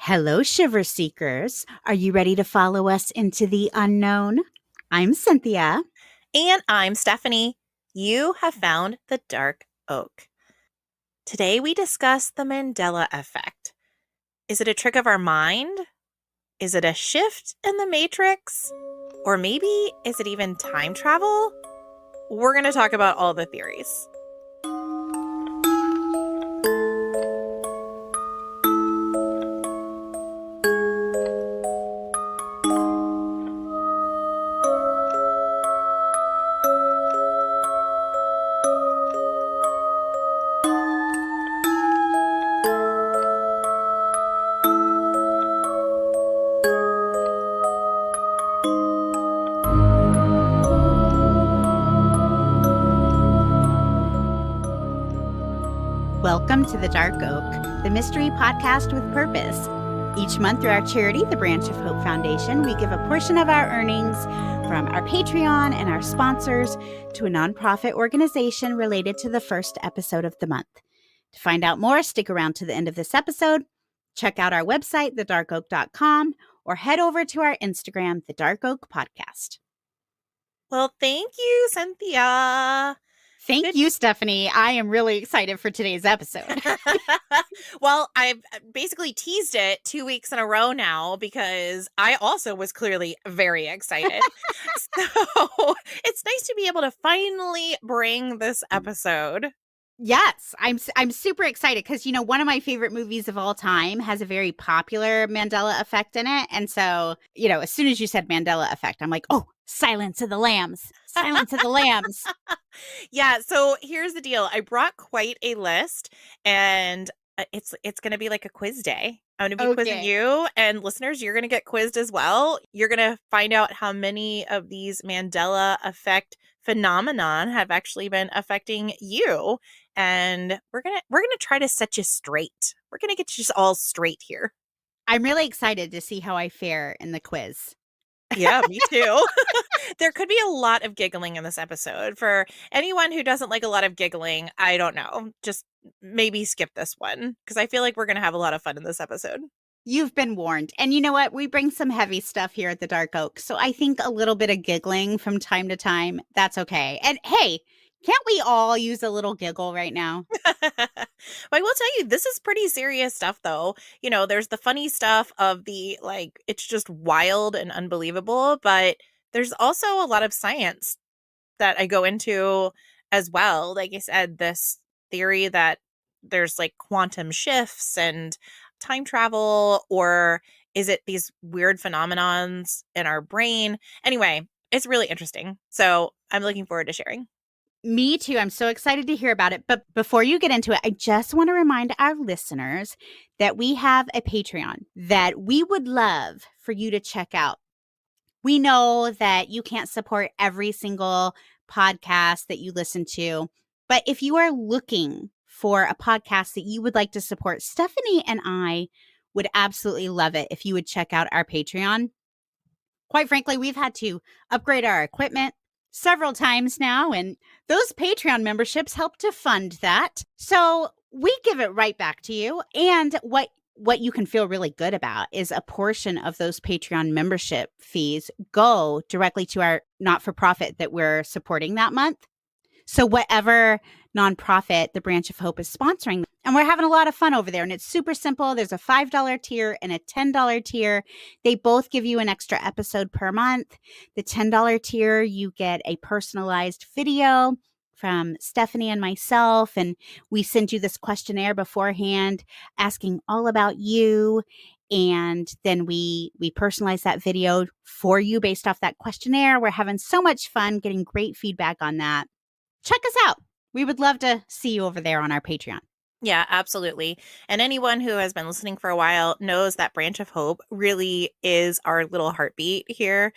Hello, Shiver Seekers. Are you ready to follow us into the unknown? I'm Cynthia. And I'm Stephanie. You have found the dark oak. Today we discuss the Mandela effect. Is it a trick of our mind? Is it a shift in the matrix? Or maybe is it even time travel? We're going to talk about all the theories. Welcome to the Dark Oak, the mystery podcast with purpose. Each month through our charity, the Branch of Hope Foundation, we give a portion of our earnings from our Patreon and our sponsors to a nonprofit organization related to the first episode of the month. To find out more, stick around to the end of this episode. Check out our website, thedarkoak.com, or head over to our Instagram, The Dark Oak Podcast. Well, thank you, Cynthia. Thank you, Stephanie. I am really excited for today's episode. Well, I've basically teased it 2 weeks in a row now because I also was clearly very excited. So it's nice to be able to finally bring this episode. Yes, I'm super excited because, one of my favorite movies of all time has a very popular Mandela effect in it. And so, as soon as you said Mandela effect, I'm like, oh, Silence of the Lambs. Silence of the Lambs. Yeah, so here's the deal. I brought quite a list, and it's going to be like a quiz day. I'm going to be quizzing you, and listeners, you're going to get quizzed as well. You're going to find out how many of these Mandela effect phenomenon have actually been affecting you, and we're going to try to set you straight. We're going to get you all straight here. I'm really excited to see how I fare in the quiz. Yeah, me too. There could be a lot of giggling in this episode. For anyone who doesn't like a lot of giggling, I don't know. Just maybe skip this one because I feel like we're going to have a lot of fun in this episode. You've been warned. And you know what? We bring some heavy stuff here at the Dark Oak. So I think a little bit of giggling from time to time, that's okay. And hey, can't we all use a little giggle right now? I will tell you, this is pretty serious stuff, though. There's the funny stuff of the, it's just wild and unbelievable, but there's also a lot of science that I go into as well. Like I said, this theory that there's quantum shifts and time travel, or is it these weird phenomenons in our brain? Anyway, it's really interesting. So I'm looking forward to sharing. Me too. I'm so excited to hear about it. But before you get into it, I just want to remind our listeners that we have a Patreon that we would love for you to check out. We know that you can't support every single podcast that you listen to, but if you are looking for a podcast that you would like to support, Stephanie and I would absolutely love it if you would check out our Patreon. Quite frankly, we've had to upgrade our equipment several times now, and those Patreon memberships help to fund that. So we give it right back to you. And what you can feel really good about is a portion of those Patreon membership fees go directly to our not-for-profit that we're supporting that month. So whatever nonprofit the Branch of Hope is sponsoring, and we're having a lot of fun over there. And it's super simple. There's a $5 tier and a $10 tier. They both give you an extra episode per month. The $10 tier, you get a personalized video from Stephanie and myself. And we send you this questionnaire beforehand asking all about you. And then we personalize that video for you based off that questionnaire. We're having so much fun getting great feedback on that. Check us out. We would love to see you over there on our Patreon. Yeah, absolutely. And anyone who has been listening for a while knows that Branch of Hope really is our little heartbeat here.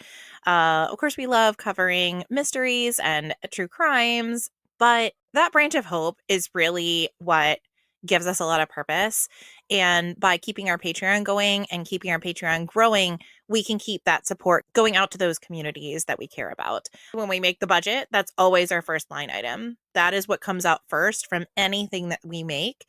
Of course, we love covering mysteries and true crimes, but that Branch of Hope is really what gives us a lot of purpose. And by keeping our Patreon going and keeping our Patreon growing, we can keep that support going out to those communities that we care about. When we make the budget, that's always our first line item. That is what comes out first from anything that we make.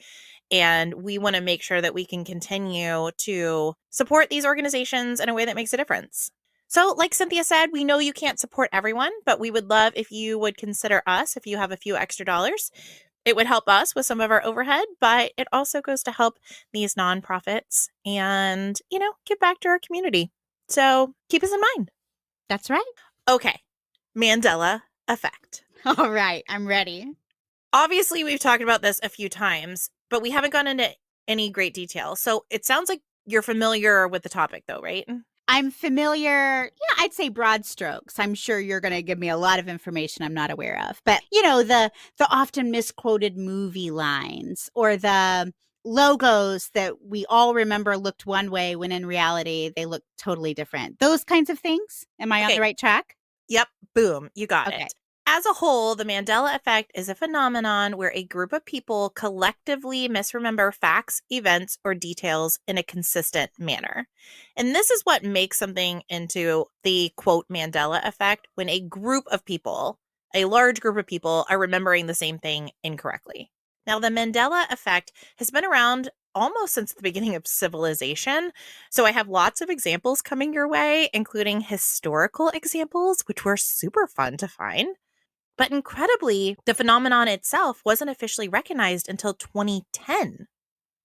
And we want to make sure that we can continue to support these organizations in a way that makes a difference. So, like Cynthia said, we know you can't support everyone, but we would love if you would consider us if you have a few extra dollars. It would help us with some of our overhead, but it also goes to help these nonprofits and, give back to our community. So keep us in mind. That's right. Okay. Mandela effect. All right. I'm ready. Obviously, we've talked about this a few times, but we haven't gone into any great detail. So it sounds like you're familiar with the topic, though, right? I'm familiar. Yeah, I'd say broad strokes. I'm sure you're going to give me a lot of information I'm not aware of. But, the often misquoted movie lines or the logos that we all remember looked one way when in reality they look totally different. Those kinds of things. Am I on the right track? Yep. Boom. You got Okay. it. As a whole, the Mandela effect is a phenomenon where a group of people collectively misremember facts, events, or details in a consistent manner. And this is what makes something into the quote Mandela effect when a group of people, a large group of people, are remembering the same thing incorrectly. Now, the Mandela effect has been around almost since the beginning of civilization. So I have lots of examples coming your way, including historical examples, which were super fun to find. But incredibly, the phenomenon itself wasn't officially recognized until 2010,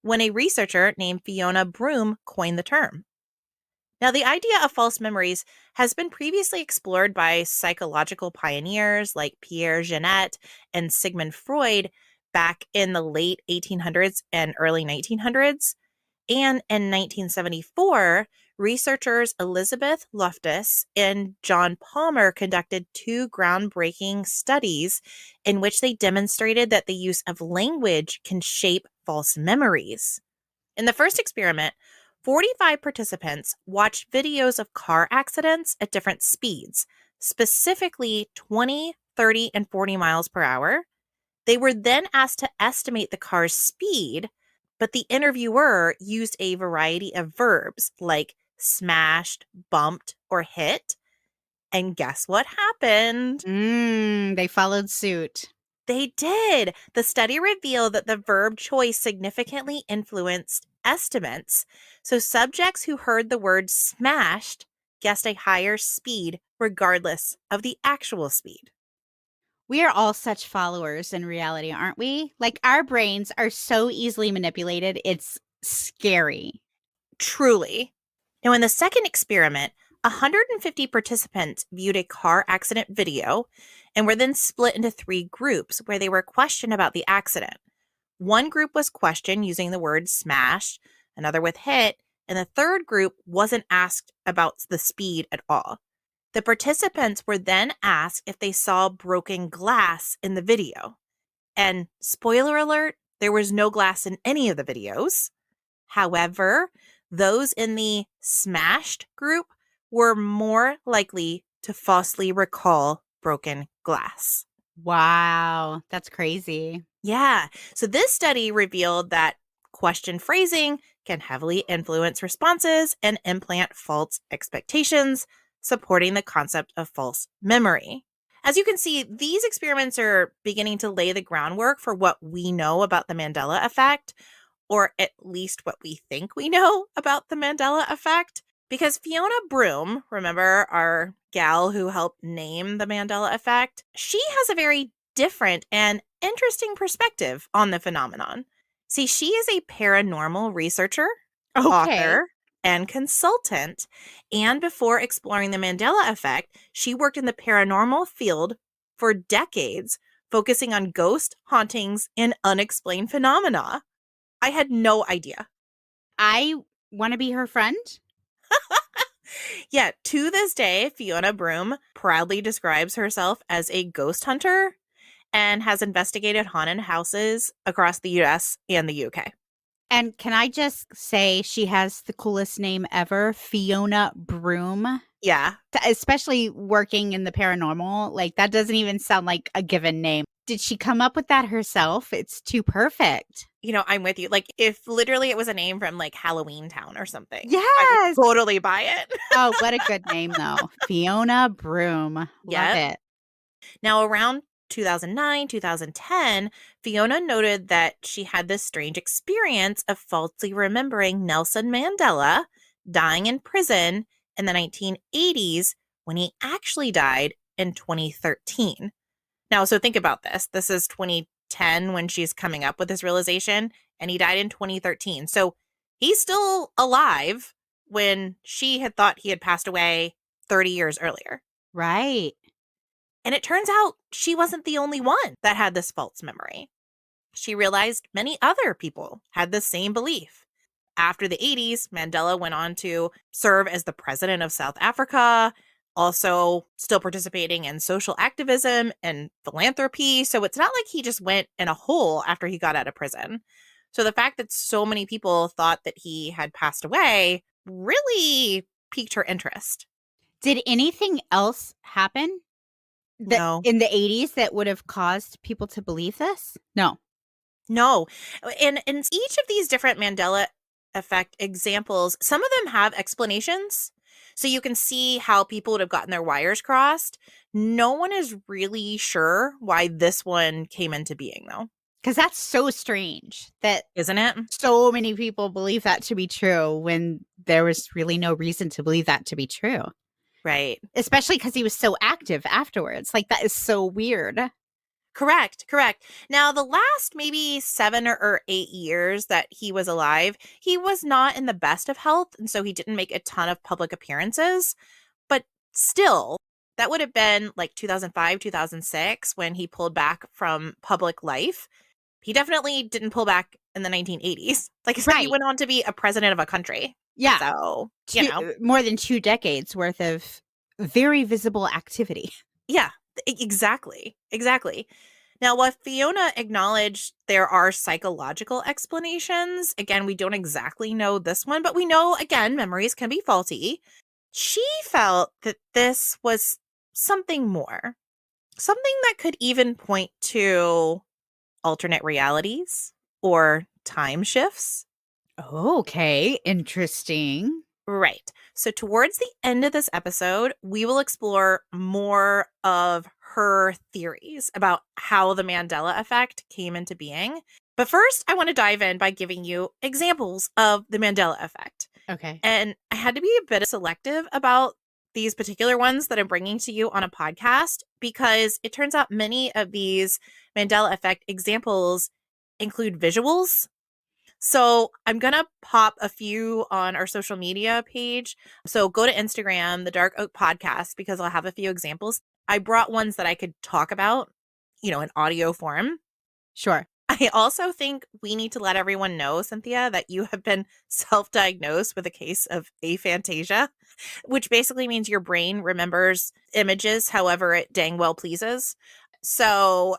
when a researcher named Fiona Broome coined the term. Now, the idea of false memories has been previously explored by psychological pioneers like Pierre Janet and Sigmund Freud back in the late 1800s and early 1900s. And in 1974, researchers Elizabeth Loftus and John Palmer conducted two groundbreaking studies in which they demonstrated that the use of language can shape false memories. In the first experiment, 45 participants watched videos of car accidents at different speeds, specifically 20, 30, and 40 miles per hour. They were then asked to estimate the car's speed, but the interviewer used a variety of verbs like smashed, bumped, or hit. And guess what happened? They followed suit. They did. The study revealed that the verb choice significantly influenced estimates. So subjects who heard the word smashed guessed a higher speed regardless of the actual speed. We are all such followers in reality, aren't we? Like our brains are so easily manipulated. It's scary. Truly. Now, in the second experiment, 150 participants viewed a car accident video and were then split into three groups where they were questioned about the accident. One group was questioned using the word smash, another with hit, and the third group wasn't asked about the speed at all. The participants were then asked if they saw broken glass in the video. And spoiler alert, there was no glass in any of the videos. However, those in the smashed group were more likely to falsely recall broken glass. Wow, that's crazy. Yeah. So this study revealed that question phrasing can heavily influence responses and implant false expectations, supporting the concept of false memory. As you can see, these experiments are beginning to lay the groundwork for what we know about the Mandela effect, or at least what we think we know about the Mandela effect. Because Fiona Broome, remember our gal who helped name the Mandela effect, she has a very different and interesting perspective on the phenomenon. See, she is a paranormal researcher, author, and consultant. And before exploring the Mandela effect, she worked in the paranormal field for decades, focusing on ghost hauntings and unexplained phenomena. I had no idea. I want to be her friend. Yeah, to this day, Fiona Broome proudly describes herself as a ghost hunter and has investigated haunted houses across the US and the UK. And can I just say she has the coolest name ever, Fiona Broome? Yeah. Especially working in the paranormal, like that doesn't even sound like a given name. Did she come up with that herself? It's too perfect. I'm with you. Like, if literally it was a name from like Halloween Town or something, I Yes. would totally buy it. Oh, what a good name, though. Fiona Broome. Love it. Now, around 2009, 2010, Fiona noted that she had this strange experience of falsely remembering Nelson Mandela dying in prison in the 1980s when he actually died in 2013. Now, so think about this. This is 2010 when she's coming up with this realization, and he died in 2013. So he's still alive when she had thought he had passed away 30 years earlier. Right. And it turns out she wasn't the only one that had this false memory. She realized many other people had the same belief. After the 80s, Mandela went on to serve as the president of South Africa, also still participating in social activism and philanthropy. So it's not like he just went in a hole after he got out of prison. So the fact that so many people thought that he had passed away really piqued her interest. Did anything else happen that No. in the 80s that would have caused people to believe this? No. No. And in each of these different Mandela effect examples, some of them have explanations. So you can see how people would have gotten their wires crossed. No one is really sure why this one came into being, though. Because that's so strange that Isn't it? so many people believe that to be true when there was really no reason to believe that to be true. Right. Especially because he was so active afterwards. Like, that is so weird. Correct. Now, the last maybe 7 or 8 years that he was alive, he was not in the best of health. And so he didn't make a ton of public appearances. But still, that would have been like 2005, 2006 when he pulled back from public life. He definitely didn't pull back in the 1980s. Like I said, he Right. went on to be a president of a country. Yeah. So, More than 2 decades worth of very visible activity. Yeah, exactly. Now, while Fiona acknowledged there are psychological explanations, again, we don't exactly know this one, but we know, again, memories can be faulty. She felt that this was something more, something that could even point to alternate realities or time shifts. Okay, interesting. Right. So, towards the end of this episode, we will explore more of her theories about how the Mandela effect came into being. But first, I want to dive in by giving you examples of the Mandela effect. Okay. And I had to be a bit selective about these particular ones that I'm bringing to you on a podcast because it turns out many of these Mandela effect examples include visuals. So I'm going to pop a few on our social media page. So go to Instagram, the Dark Oak Podcast, because I'll have a few examples. I brought ones that I could talk about, in audio form. Sure. I also think we need to let everyone know, Cynthia, that you have been self-diagnosed with a case of aphantasia, which basically means your brain remembers images however it dang well pleases. So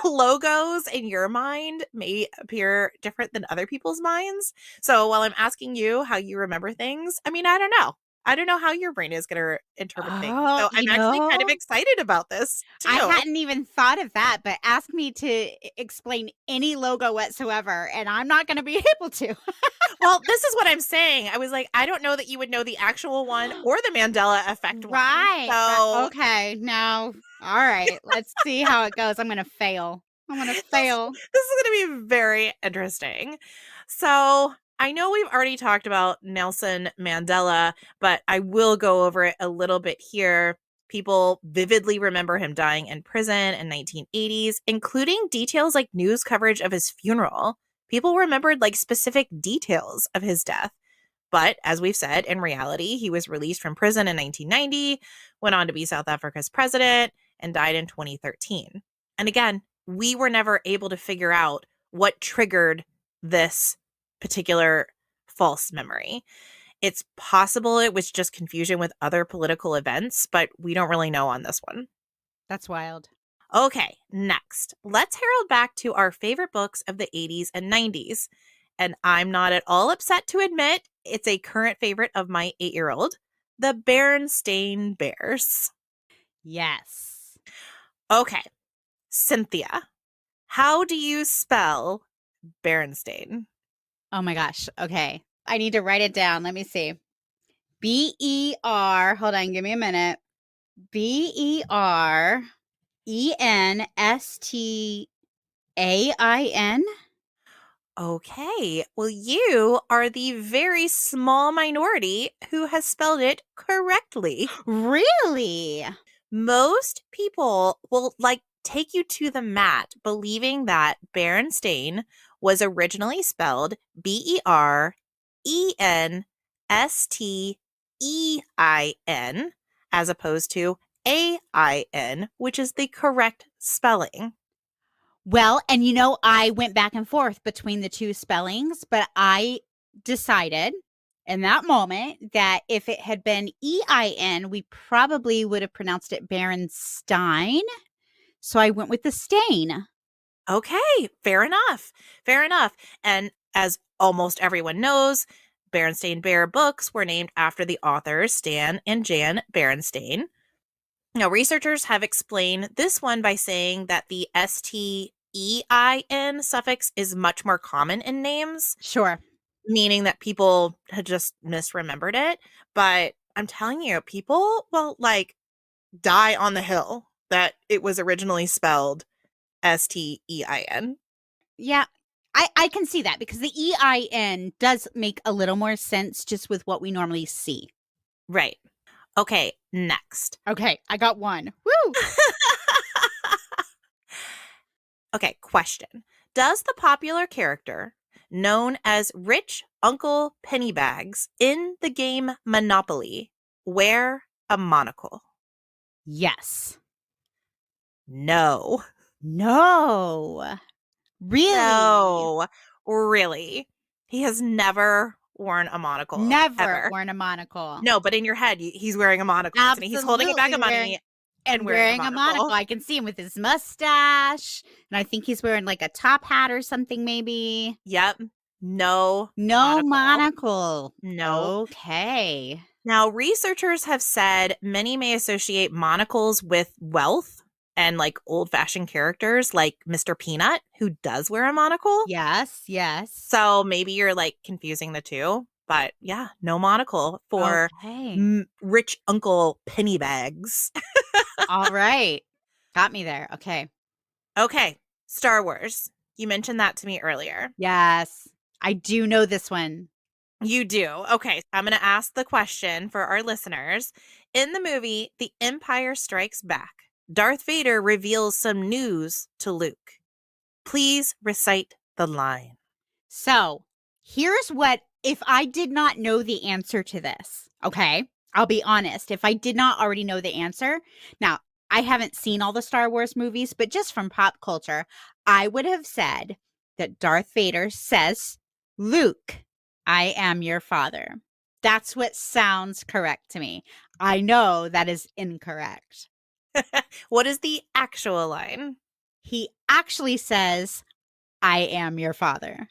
logos in your mind may appear different than other people's minds. So while I'm asking you how you remember things, I don't know. I don't know how your brain is going to interpret things. So I'm actually kind of excited about this too. I hadn't even thought of that, but ask me to explain any logo whatsoever, and I'm not going to be able to. Well, this is what I'm saying. I was like, I don't know that you would know the actual one or the Mandela effect one. Right. So Okay. No. All right. Let's see how it goes. I'm going to fail. This is going to be very interesting. So I know we've already talked about Nelson Mandela, but I will go over it a little bit here. People vividly remember him dying in prison in 1980s, including details like news coverage of his funeral. People remembered like specific details of his death. But as we've said, in reality, he was released from prison in 1990, went on to be South Africa's president, and died in 2013. And again, we were never able to figure out what triggered this particular false memory. It's possible it was just confusion with other political events, but we don't really know on this one. That's wild. Okay, next, let's herald back to our favorite books of the 80s and 90s. And I'm not at all upset to admit it's a current favorite of my 8-year-old, the Berenstain Bears. Yes. Okay, Cynthia, how do you spell Berenstain? Oh my gosh. Okay. I need to write it down. Let me see. B-E-R. Hold on. Give me a minute. B-E-R. Enstain? Okay, well, you are the very small minority who has spelled it correctly. Really? Most people will like take you to the mat believing that Berenstain was originally spelled Berenstein as opposed to AIN, which is the correct spelling. Well, and I went back and forth between the two spellings, but I decided in that moment that if it had been EIN, we probably would have pronounced it Berenstein. So I went with the stain. Okay, fair enough. Fair enough. And as almost everyone knows, Berenstain Bear books were named after the authors Stan and Jan Berenstain. Now, researchers have explained this one by saying that the STEIN suffix is much more common in names, Sure. meaning that people had just misremembered it. But I'm telling you, people will like die on the hill that it was originally spelled STEIN. Yeah. I can see that because the EIN does make a little more sense just with what we normally see. Right. Okay, next. Okay, I got one. Woo! Okay, question. Does the popular character known as Rich Uncle Pennybags in the game Monopoly wear a monocle? Yes. No. No. Really? No. Really. He has never worn a monocle, Never ever. worn a monocle. No, but in your head, he's wearing a monocle. And he's holding a bag of money and wearing a monocle. I can see him with his mustache. And I think he's wearing like a top hat or something, maybe. Yep. No. No monocle. No. Okay. Now, researchers have said many may associate monocles with wealth and like old fashioned characters like Mr. Peanut, who does wear a monocle. Yes, yes. So maybe you're like confusing the two. But yeah, no monocle for Rich Uncle Pennybags. All right. Got me there. Okay. Okay. Star Wars. You mentioned that to me earlier. Yes. I do know this one. You do. Okay. I'm going to ask the question for our listeners. In the movie, The Empire Strikes Back, Darth Vader reveals some news to Luke. Please recite the line. So here's what, if I did not know the answer to this, okay, I'll be honest. If I did not already know the answer, now I haven't seen all the Star Wars movies, but just from pop culture, I would have said that Darth Vader says, Luke, I am your father. That's what sounds correct to me. I know that is incorrect. What is the actual line? He actually says, I am your father,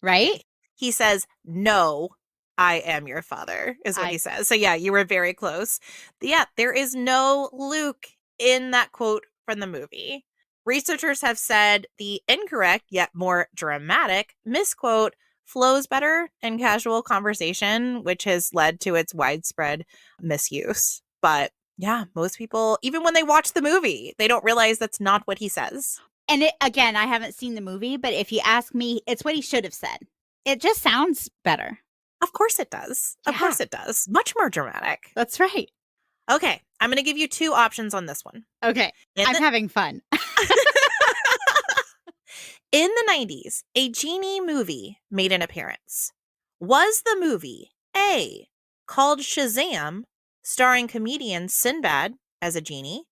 right? He says, no, I am your father, is what he says. So yeah, you were very close. Yeah, there is no Luke in that quote from the movie. Researchers have said the incorrect yet more dramatic misquote flows better in casual conversation, which has led to its widespread misuse. But yeah, most people, even when they watch the movie, they don't realize that's not what he says. And again, I haven't seen the movie, but if you ask me, it's what he should have said. It just sounds better. Of course it does. Of course it does. Much more dramatic. That's right. Okay, I'm going to give you two options on this one. Okay, I'm having fun. In the 90s, a genie movie made an appearance. Was the movie A, called Shazam, starring comedian Sinbad as a genie,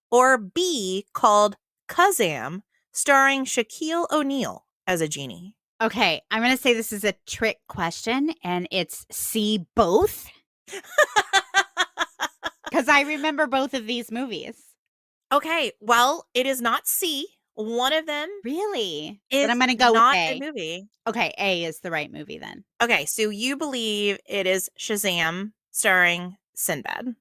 or B, called Kazam, starring Shaquille O'Neal as a genie? Okay, I'm going to say this is a trick question, and it's C, both. Because I remember both of these movies. Okay, well, it is not C. One of them. Really? It's I'm going to go not with A. a movie. Okay, A is the right movie then. Okay, so you believe it is Shazam starring Sinbad.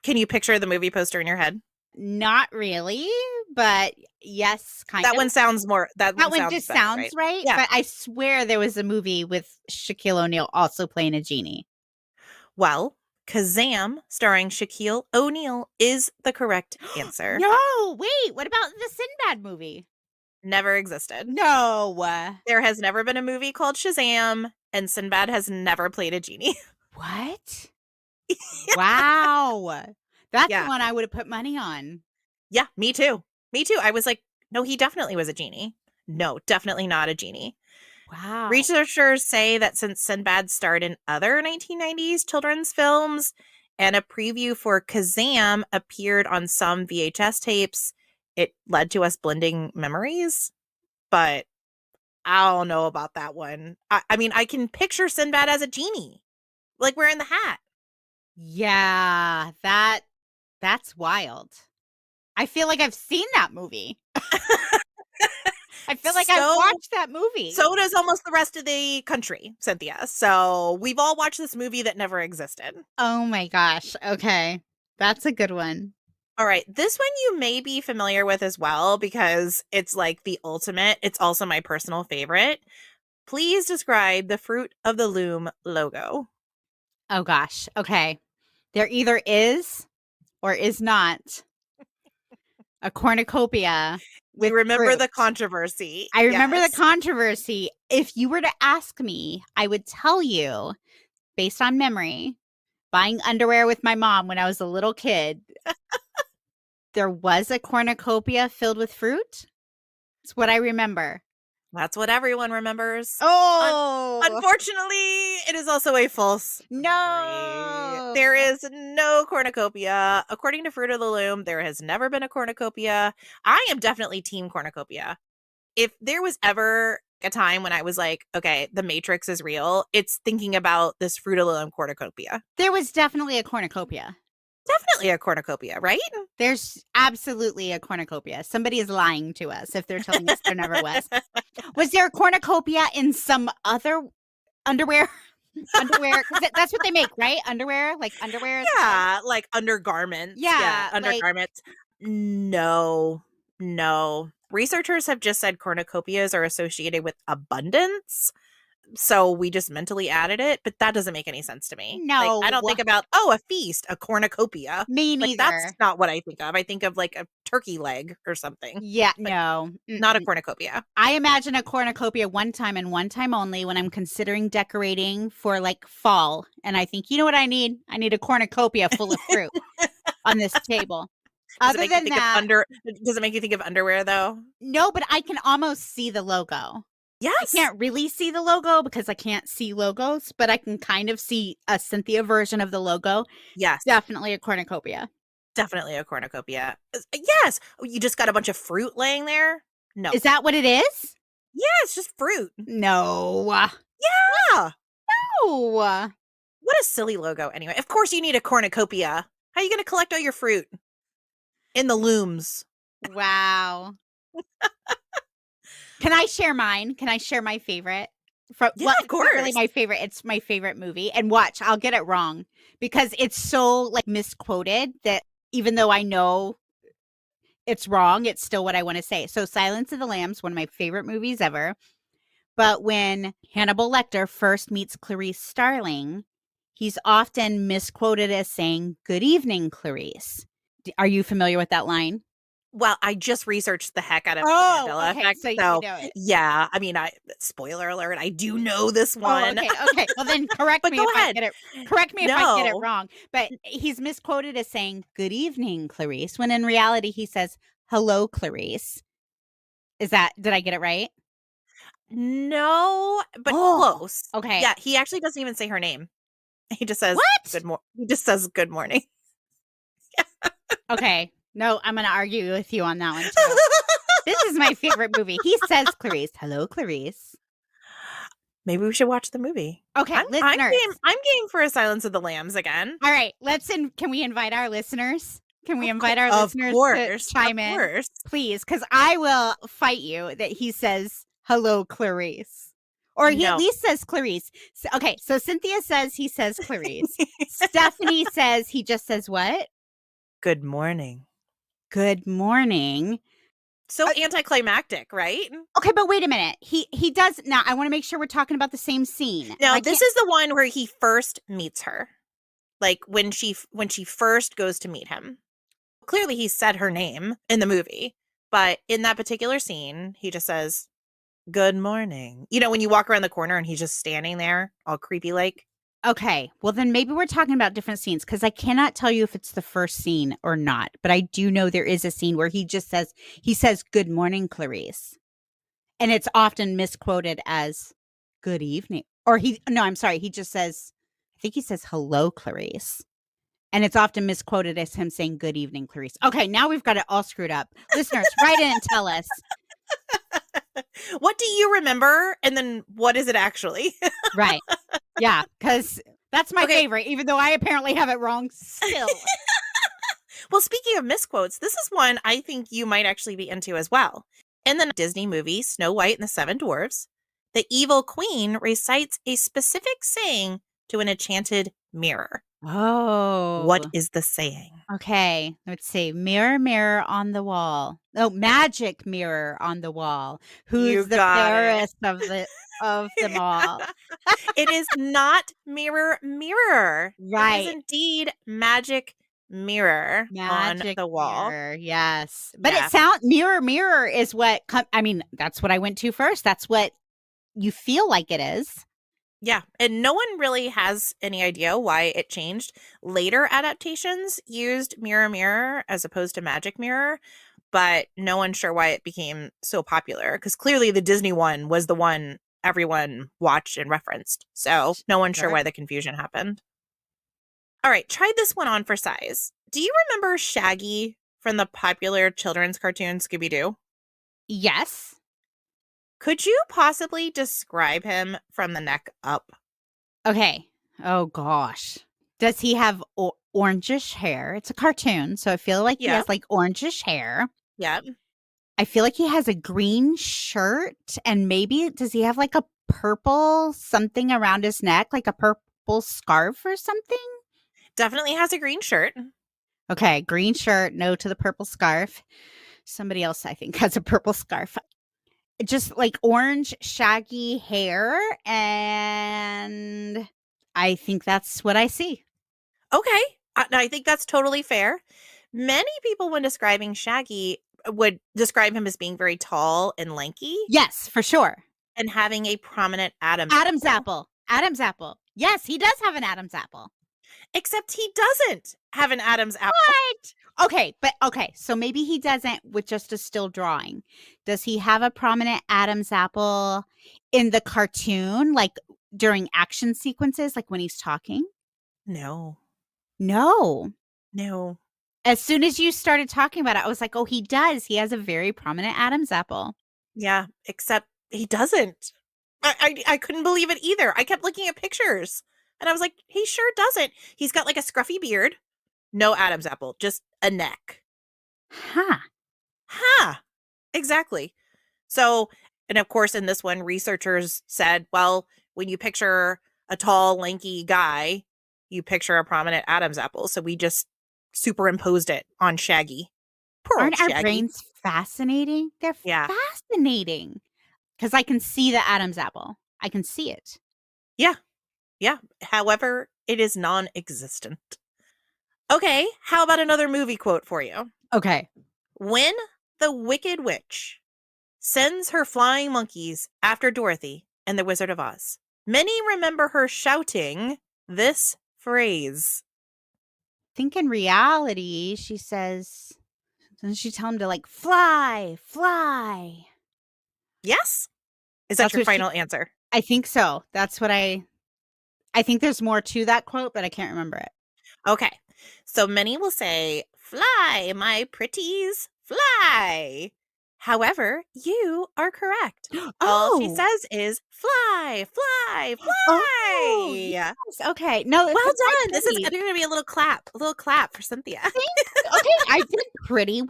Can you picture the movie poster in your head? Not really, but yes, kind of. That one sounds more. That one just better, sounds right. Yeah. But I swear there was a movie with Shaquille O'Neal also playing a genie. Well, Kazam, starring Shaquille O'Neal, is the correct answer. No, wait. What about the Sinbad movie? Never existed. No. There has never been a movie called Shazam, and Sinbad has never played a genie. What? Wow. That's Yeah. the one I would have put money on. Yeah, me too. Me too. I was like, no, he definitely was a genie. No, definitely not a genie. Wow. Researchers say that since Sinbad starred in other 1990s children's films and a preview for Kazam appeared on some VHS tapes, it led to us blending memories. But I don't know about that one. I mean, I can picture Sinbad as a genie, like wearing the hat. Yeah, that's wild. I feel like I've seen that movie. I feel like I've watched that movie. So does almost the rest of the country, Cynthia. So we've all watched this movie that never existed. Oh my gosh. Okay. That's a good one. All right. This one you may be familiar with as well because it's like the ultimate. It's also my personal favorite. Please describe the Fruit of the Loom logo. Oh gosh. Okay. There either is or is not a cornucopia. We remember fruit. the controversy. I remember the controversy. If you were to ask me, I would tell you, based on memory, buying underwear with my mom when I was a little kid, there was a cornucopia filled with fruit. It's what I remember. That's what everyone remembers. Oh! Unfortunately, it is also a false No! memory. There is no cornucopia. According to Fruit of the Loom, there has never been a cornucopia. I am definitely team cornucopia. If there was ever a time when I was like, okay, the Matrix is real, it's thinking about this Fruit of the Loom cornucopia. There was definitely a cornucopia. Definitely a cornucopia, right? There's absolutely a cornucopia. Somebody is lying to us if they're telling us there never was. Was there a cornucopia in some other underwear? Underwear? That's what they make, right? Underwear? Like underwear? Yeah, like undergarments. Yeah, undergarments. No. Researchers have just said cornucopias are associated with abundance. So we just mentally added it, but that doesn't make any sense to me. No. Like, I don't think about, a feast, a cornucopia. Me neither. Like, that's not what I think of. I think of like a turkey leg or something. Yeah, no. Not a cornucopia. I imagine a cornucopia one time and one time only when I'm considering decorating for like fall. And I think, you know what I need? I need a cornucopia full of fruit on this table. Other than that, does it make you think of underwear though? No, but I can almost see the logo. Yes. I can't really see the logo because I can't see logos, but I can kind of see a Cynthia version of the logo. Yes. Definitely a cornucopia. Definitely a cornucopia. Yes. You just got a bunch of fruit laying there? No. Is that what it is? Yeah, it's just fruit. No. Yeah. No. What a silly logo anyway. Of course you need a cornucopia. How are you going to collect all your fruit? In the looms. Wow. Can I share mine? Can I share my favorite? Yeah, of course. It's not really my favorite. It's my favorite movie. And watch, I'll get it wrong because it's so like misquoted that even though I know it's wrong, it's still what I want to say. So Silence of the Lambs, one of my favorite movies ever. But when Hannibal Lecter first meets Clarice Starling, he's often misquoted as saying, "Good evening, Clarice." Are you familiar with that line? Well, I just researched the heck out of the Mandela Effect. So you know it. Yeah, I mean, spoiler alert, I do know this one. Okay. Well, then correct me if I get it wrong. But he's misquoted as saying, "Good evening, Clarice," when in reality he says, "Hello, Clarice." Did I get it right? No, but close. Okay. Yeah, he actually doesn't even say her name. He just says, "What?" He just says, "Good morning." Yeah. Okay. No, I'm going to argue with you on that one too. This is my favorite movie. He says, "Clarice, hello, Clarice." Maybe we should watch the movie. Okay, I'm game for a Silence of the Lambs again. All right, can we invite our listeners? Can we invite our listeners to chime in? Please, because I will fight you that he says, "Hello, Clarice." Or he at least says Clarice. Okay, so Cynthia says he says Clarice. Stephanie says he just says what? Good morning. Good morning. So anticlimactic, right? Okay, but wait a minute. He does now. I want to make sure we're talking about the same scene. Now, this is the one where he first meets her. like when she first goes to meet him. Clearly he said her name in the movie, but in that particular scene, he just says, "Good morning." You know, when you walk around the corner and he's just standing there, all creepy like. Okay, well then maybe we're talking about different scenes because I cannot tell you if it's the first scene or not, but I do know there is a scene where he says, "Good morning, Clarice." And it's often misquoted as "good evening." Or he just says, I think he says, "Hello, Clarice." And it's often misquoted as him saying, "Good evening, Clarice." Okay, now we've got it all screwed up. Listeners, write in and tell us. What do you remember? And then what is it actually? Right. Yeah, because that's my Okay. favorite, even though I apparently have it wrong still. Well, speaking of misquotes, this is one I think you might actually be into as well. In the Disney movie Snow White and the Seven Dwarfs, the evil queen recites a specific saying to an enchanted mirror. Oh. What is the saying? Okay, let's see. Mirror, mirror on the wall. Oh, magic mirror on the wall. You Who's the got it. fairest of them all? It is not mirror, mirror. It is Right. indeed magic mirror on Magic the wall. mirror. Yes. But Yeah. mirror, mirror is what, I mean, that's what I went to first. That's what you feel like it is. Yeah, and no one really has any idea why it changed. Later adaptations used mirror, mirror as opposed to magic mirror, but no one's sure why it became so popular because clearly the Disney one was the one everyone watched and referenced. So no one's sure Sure. why the confusion happened. All right, try this one on for size. Do you remember Shaggy from the popular children's cartoon Scooby-Doo? Yes. Could you possibly describe him from the neck up? Okay. Oh, gosh. Does he have orangish hair? It's a cartoon, so I feel like he Yeah. has like orangish hair. Yeah. I feel like he has a green shirt, and maybe does he have like a purple something around his neck, like a purple scarf or something? Definitely has a green shirt. Okay, green shirt, no to the purple scarf. Somebody else, I think, has a purple scarf. Just like orange, shaggy hair, and I think that's what I see. Okay. I think that's totally fair. Many people, when describing Shaggy, would describe him as being very tall and lanky Yes, for sure. and having a prominent Adam's Apple. Adam's apple. Yes, he does have an Adam's apple. Except he doesn't have an Adam's apple. What? Okay. So maybe he doesn't with just a still drawing. Does he have a prominent Adam's apple in the cartoon, like during action sequences, like when he's talking? No. No. No. As soon as you started talking about it, I was like, oh, he does. He has a very prominent Adam's apple. Yeah, except he doesn't. I couldn't believe it either. I kept looking at pictures and I was like, he sure doesn't. He's got like a scruffy beard. No Adam's apple, just a neck. Huh. Huh. Exactly. So, and of course, in this one, researchers said, well, when you picture a tall, lanky guy, you picture a prominent Adam's apple. So we just superimposed it on Shaggy. Poor old Aren't our Shaggy. brains fascinating? They're fascinating. Because I can see the Adam's apple. I can see it. Yeah. Yeah. However, it is non-existent. Okay. How about another movie quote for you? Okay. When the Wicked Witch sends her flying monkeys after Dorothy and the Wizard of Oz, many remember her shouting this phrase. I think in reality, she says, doesn't she tell him to like fly, fly? Yes? Is that your final answer? I think so. That's what I think there's more to that quote, but I can't remember it. Okay. So many will say, fly, my pretties, fly. However, you are correct. All she says is fly, fly, fly. Oh, yes. Okay. No, well done. This is going to be a little clap for Cynthia. Okay, I did pretty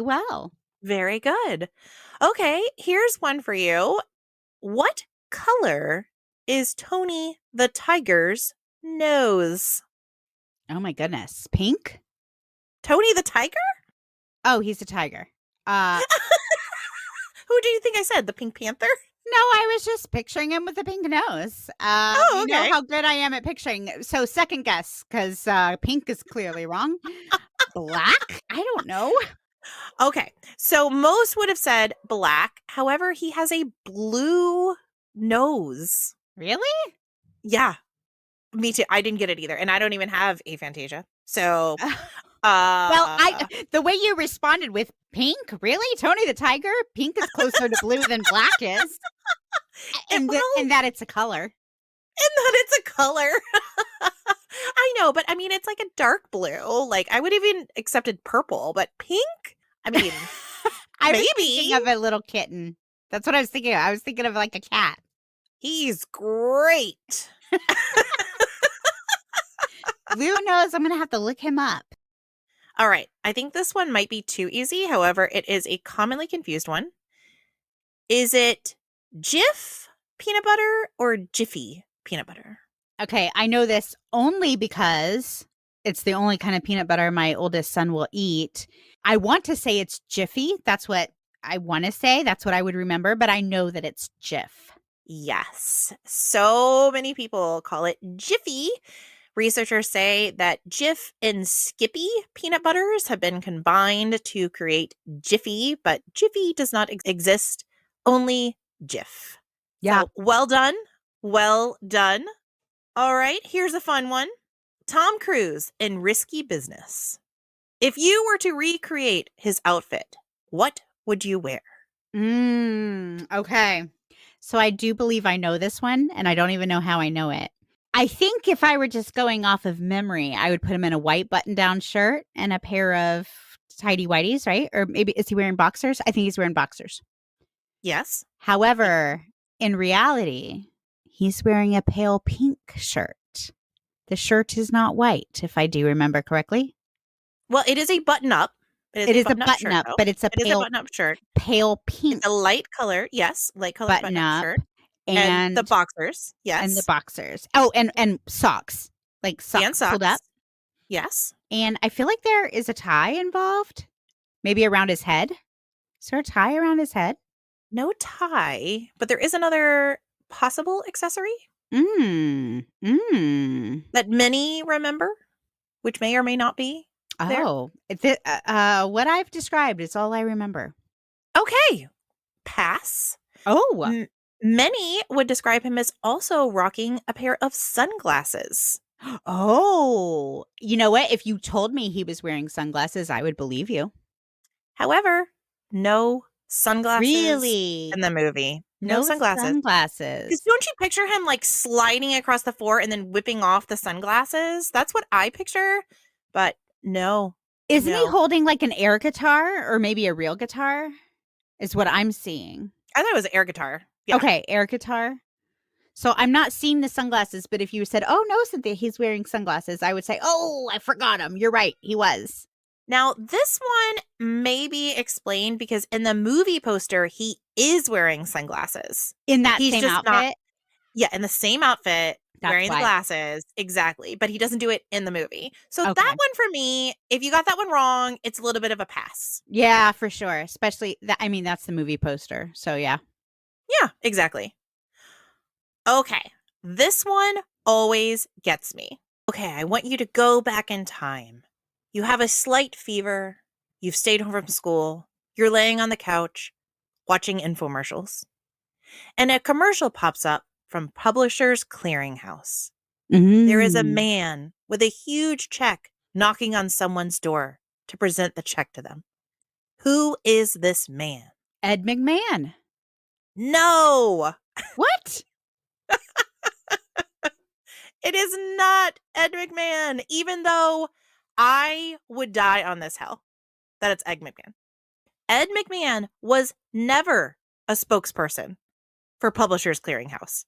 well. Very good. Okay, here's one for you. What color is Tony the tiger's nose? Oh my goodness. Pink? Tony the tiger? Oh, he's a tiger. Who do you think I said? The Pink Panther? No, I was just picturing him with a pink nose. Oh, You know okay. how good I am at picturing. So second guess, because pink is clearly wrong. Black? I don't know. Okay. So most would have said black. However, he has a blue nose. Really? Yeah, me too. I didn't get it either. And I don't even have aphantasia. So, Well, uh, the way you responded with pink, really? Tony the Tiger? Pink is closer to blue than black is. And, well, and that it's a color. and that it's a color. I know, but I mean, it's like a dark blue. Like, I would even accepted purple, but pink? I mean, I was maybe. thinking of a little kitten. That's what I was thinking of. I was thinking of like a cat. He's great. Blue nose, I'm going to have to look him up. All right. I think this one might be too easy. However, it is a commonly confused one. Is it Jif peanut butter or Jiffy peanut butter? Okay, I know this only because it's the only kind of peanut butter my oldest son will eat. I want to say it's Jiffy. That's what I want to say. That's what I would remember, but I know that it's Jif. Yes. So many people call it Jiffy. Researchers say that Jif and Skippy peanut butters have been combined to create Jiffy, but Jiffy does not exist, only Jif. Yeah. So well done. Well done. All right, here's a fun one. Tom Cruise in Risky Business. If you were to recreate his outfit, what would you wear? Okay. So I do believe I know this one, and I don't even know how I know it. I think if I were just going off of memory, I would put him in a white button-down shirt and a pair of tidy whities, right? Or maybe is he wearing boxers? I think he's wearing boxers. Yes. However, in reality, he's wearing a pale pink shirt. The shirt is not white, if I do remember correctly. Well, it is a button-up. It is a button-up shirt, button-up, though. but it's a It is a button-up shirt. pale pink It's a light color. Yes, light colored button-up button-up shirt. And the and boxers. and the Yes. boxers. Oh, and socks, like And socks pulled up. socks. Yes. And I feel like there is a tie involved, maybe around his head. Is there a tie around his head? No tie, but there is another possible accessory Mm. that many remember, which may or may not be there. Oh, what I've described is all I remember. Okay. Pass. Oh. Many would describe him as also rocking a pair of sunglasses. Oh, you know what? If you told me he was wearing sunglasses, I would believe you. However, no sunglasses Really? in the movie. No No sunglasses. Because sunglasses. don't you picture him like sliding across the floor and then whipping off the sunglasses? That's what I picture. But no. Isn't he No. holding like an air guitar or maybe a real guitar? Is what I'm seeing. I thought it was an air guitar. Yeah. Okay, air guitar. So I'm not seeing the sunglasses, but if you said, "Oh no, Cynthia, he's wearing sunglasses," I would say, "Oh, I forgot him. You're right, he was." Now, this one may be explained because in the movie poster, he is wearing sunglasses. In that He's same just outfit? not. Yeah, in the same outfit, That's wearing the why. glasses. Exactly. But he doesn't do it in the movie. So Okay. that one for me, if you got that one wrong, it's a little bit of a pass. Yeah, for sure. Especially that. I mean, that's the movie poster. So yeah. Yeah, exactly. Okay. This one always gets me. Okay, I want you to go back in time. You have a slight fever. You've stayed home from school. You're laying on the couch watching infomercials. And a commercial pops up from Publishers Clearinghouse. There is a man with a huge check knocking on someone's door to present the check to them. Who is this man? Ed McMahon. No, What? it is not Ed McMahon, even though I would die on this hill that it's Ed McMahon. Ed McMahon was never a spokesperson for Publishers Clearinghouse.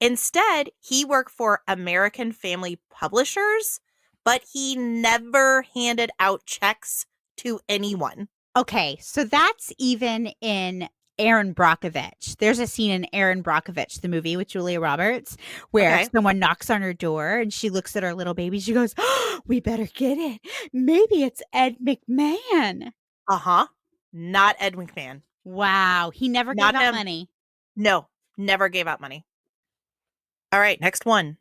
Instead, he worked for American Family Publishers, but he never handed out checks to anyone. Okay, so that's even in Erin Brockovich. There's a scene in Erin Brockovich, the movie with Julia Roberts, where someone knocks on her door and she looks at her little baby. She goes, "Oh, we better get it. Maybe it's Ed McMahon." Uh-huh. Not Ed McMahon. Wow. He never Not gave out him. money. No, never gave out money. All right, next one.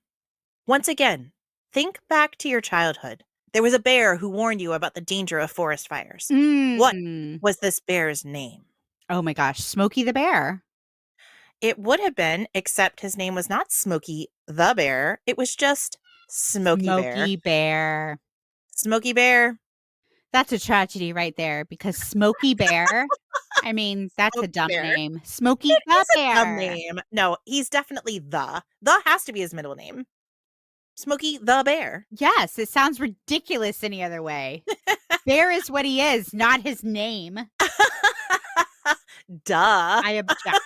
Once again, think back to your childhood. There was a bear who warned you about the danger of forest fires. What Mm. was this bear's name? Oh my gosh, Smokey the Bear. It would have been, except his name was not Smokey the Bear. It was just Smokey Bear. Smokey Bear. Smokey Bear. That's a tragedy right there because Smokey Bear, I mean, that's a Smokey dumb Bear. name. Smokey It the is a dumb Bear. name. No, he's definitely the. The has to be his middle name. Smokey the Bear. Yes, it sounds ridiculous any other way. Bear is what he is, not his name. Duh. I object.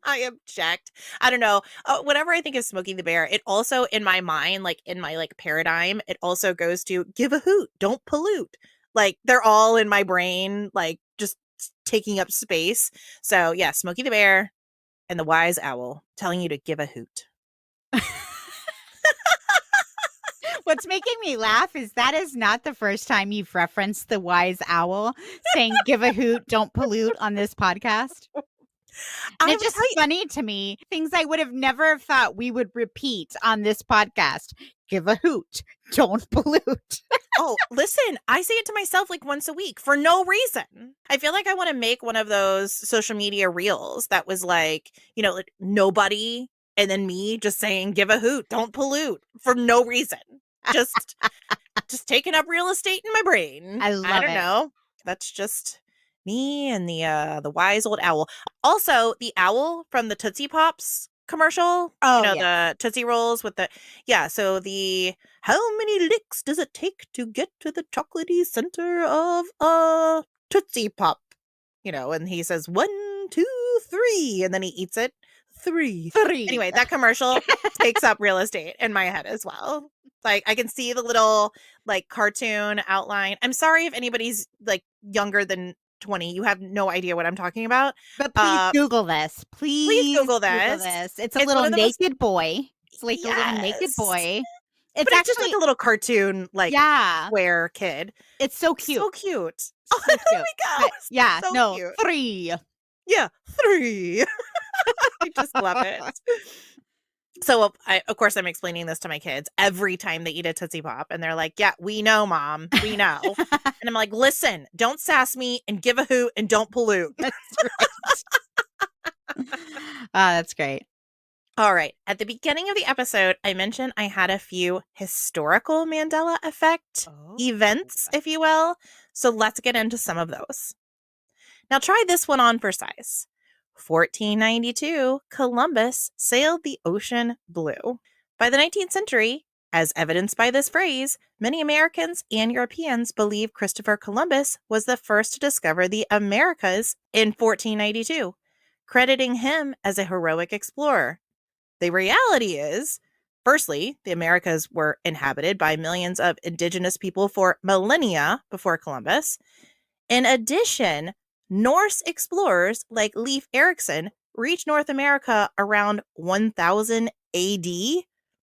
I object. I don't know. Whenever I think of Smokey the Bear, it also in my mind, like in my like paradigm, it also goes to give a hoot, don't pollute. Like they're all in my brain, like just taking up space. So yeah, Smokey the Bear and the wise owl telling you to give a hoot. What's making me laugh is that is not the first time you've referenced the wise owl saying give a hoot, don't pollute on this podcast. And it's just funny to me, things I would have never thought we would repeat on this podcast. Give a hoot, don't pollute. Oh, listen, I say it to myself like once a week for no reason. I feel like I want to make one of those social media reels that was like, you know, like nobody and then me just saying give a hoot, don't pollute for no reason. Just taking up real estate in my brain. I love don't it. know. That's just me and the wise old owl. Also, the owl from the Tootsie Pops commercial. Oh, you know, yeah. the Tootsie Rolls with the so the how many licks does it take to get to the chocolatey center of a Tootsie Pop? You know, and he says 1, 2, 3, and then he eats it. 3. Anyway, that commercial takes up real estate in my head as well. Like I can see the little like cartoon outline. I'm sorry if anybody's like younger than 20. You have no idea what I'm talking about. But please Google this. Please Google this. It's a little naked boy. It's like yes. a little naked boy. It's but it's just like a little cartoon, like square kid. It's so cute. So cute. So oh, cute. There we go. But, yeah, so no, cute. 3. Yeah, 3. I just love it. So, of course, I'm explaining this to my kids every time they eat a Tootsie Pop. And they're like, yeah, we know, Mom. We know. And I'm like, listen, don't sass me and give a hoot and don't pollute. That's right. That's great. All right. At the beginning of the episode, I mentioned I had a few historical Mandela Effect events, if you will. So let's get into some of those. Now, try this one on for size. 1492, Columbus sailed the ocean blue. By the 19th century, as evidenced by this phrase, many Americans and Europeans believe Christopher Columbus was the first to discover the Americas in 1492, crediting him as a heroic explorer. The reality is, firstly, the Americas were inhabited by millions of indigenous people for millennia before Columbus. In addition, Norse explorers like Leif Erikson reached North America around 1000 AD.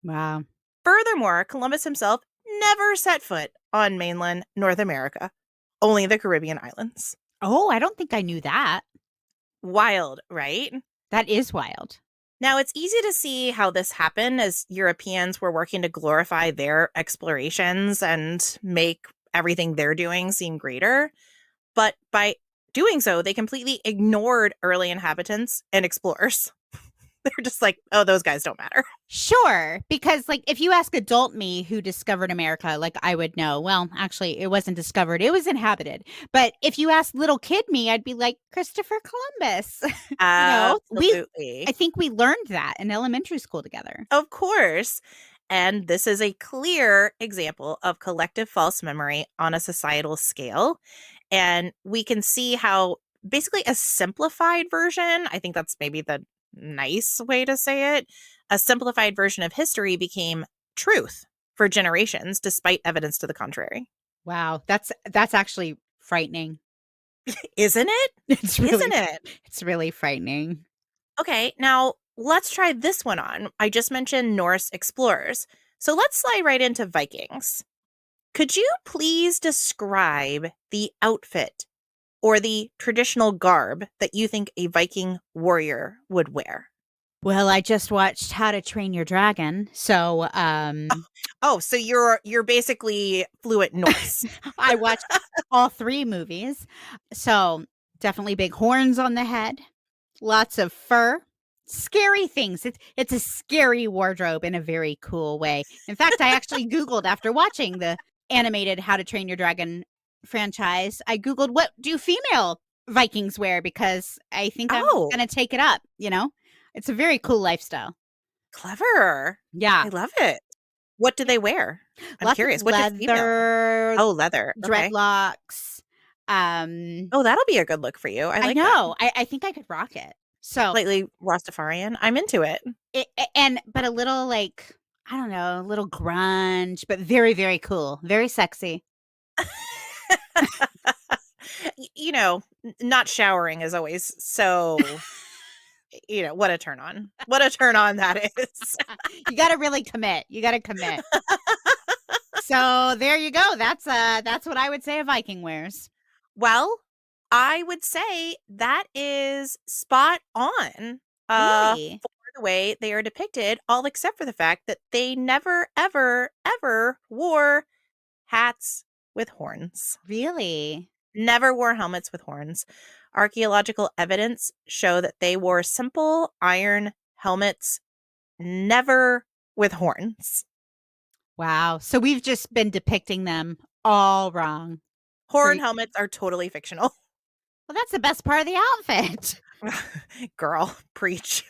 Wow. Furthermore, Columbus himself never set foot on mainland North America, only the Caribbean islands. Oh, I don't think I knew that. Wild, right? That is wild. Now, it's easy to see how this happened as Europeans were working to glorify their explorations and make everything they're doing seem greater. But by doing so, they completely ignored early inhabitants and explorers. They were just like, oh, those guys don't matter. Sure. Because like if you ask adult me who discovered America, like I would know, well, actually it wasn't discovered. It was inhabited. But if you ask little kid me, I'd be like, Christopher Columbus. Absolutely. I think we learned that in elementary school together. Of course. And this is a clear example of collective false memory on a societal scale. And we can see how basically a simplified version, I think that's maybe the nice way to say it, a simplified version of history became truth for generations, despite evidence to the contrary. Wow. That's actually frightening. Isn't it? Isn't it? It's really frightening. Okay, now let's try this one on. I just mentioned Norse explorers. So let's slide right into Vikings. Could you please describe the outfit or the traditional garb that you think a Viking warrior would wear? Well, I just watched How to Train Your Dragon. So Oh, so you're basically fluent Norse. I watched all three movies. So definitely big horns on the head, lots of fur, scary things. It's a scary wardrobe in a very cool way. In fact, I actually Googled after watching the animated How to Train Your Dragon franchise. I Googled what do female Vikings wear because I think I'm Oh, gonna take it up, you know? It's a very cool lifestyle. clever. Yeah. I love it. What do they wear? I'm Lots of curious. What do female? leather, Oh, leather. Okay. dreadlocks. Um, Oh, that'll be a good look for you. I I like that. know. I think I could rock it. So, Slightly Rastafarian. I'm into it. but a little like, I don't know, a little grunge, but very, very cool. Very sexy. Not showering is always so, what a turn on. What a turn on that is. You got to really commit. You got to commit. So there you go. That's what I would say a Viking wears. Well, I would say that is spot on Really? for the way they are depicted, all except for the fact that they never, ever, ever wore hats with horns. Really? Never wore helmets with horns. Archaeological evidence show that they wore simple iron helmets, never with horns. Wow. So we've just been depicting them all wrong. Horn helmets are totally fictional. Well, that's the best part of the outfit. Girl, preach.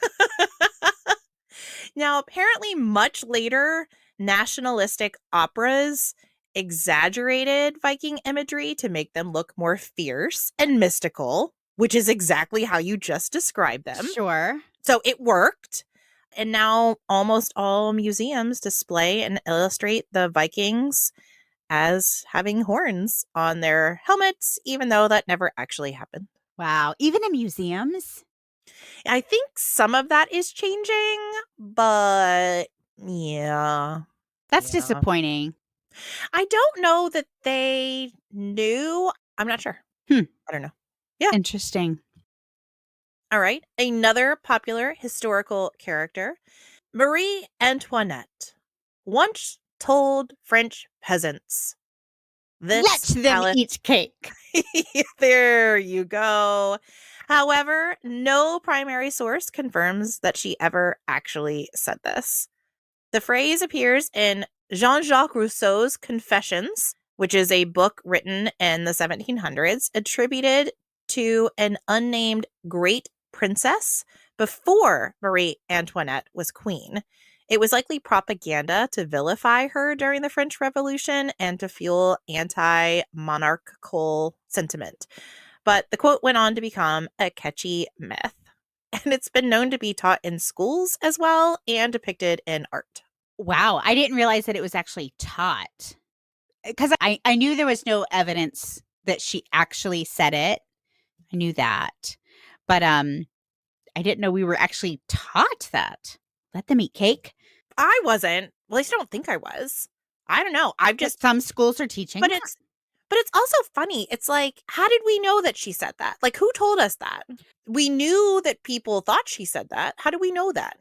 Now, apparently, much later, nationalistic operas exaggerated Viking imagery to make them look more fierce and mystical, which is exactly how you just described them. Sure. So it worked. And now almost all museums display and illustrate the Vikings as having horns on their helmets, even though that never actually happened. Wow. Even in museums? I think some of that is changing, but yeah. That's Yeah. disappointing. I don't know that they knew. I'm not sure. Hmm. I don't know. Yeah. Interesting. All right. Another popular historical character, Marie Antoinette, once told French peasants, Let this them palace. eat cake. There you go. However, no primary source confirms that she ever actually said this. The phrase appears in Jean-Jacques Rousseau's Confessions, which is a book written in the 1700s attributed to an unnamed great princess before Marie Antoinette was queen. It was likely propaganda to vilify her during the French Revolution and to fuel anti-monarchical sentiment. But the quote went on to become a catchy myth. And it's been known to be taught in schools as well and depicted in art. Wow. I didn't realize that it was actually taught. Because I knew there was no evidence that she actually said it. I knew that. But I didn't know we were actually taught that. Let them eat cake. I wasn't. Well, at least I don't think I was. I don't know. I've just Some schools are teaching but that. it's also funny. It's like, how did we know that she said that? Like, who told us that? We knew that people thought she said that. How do we know that?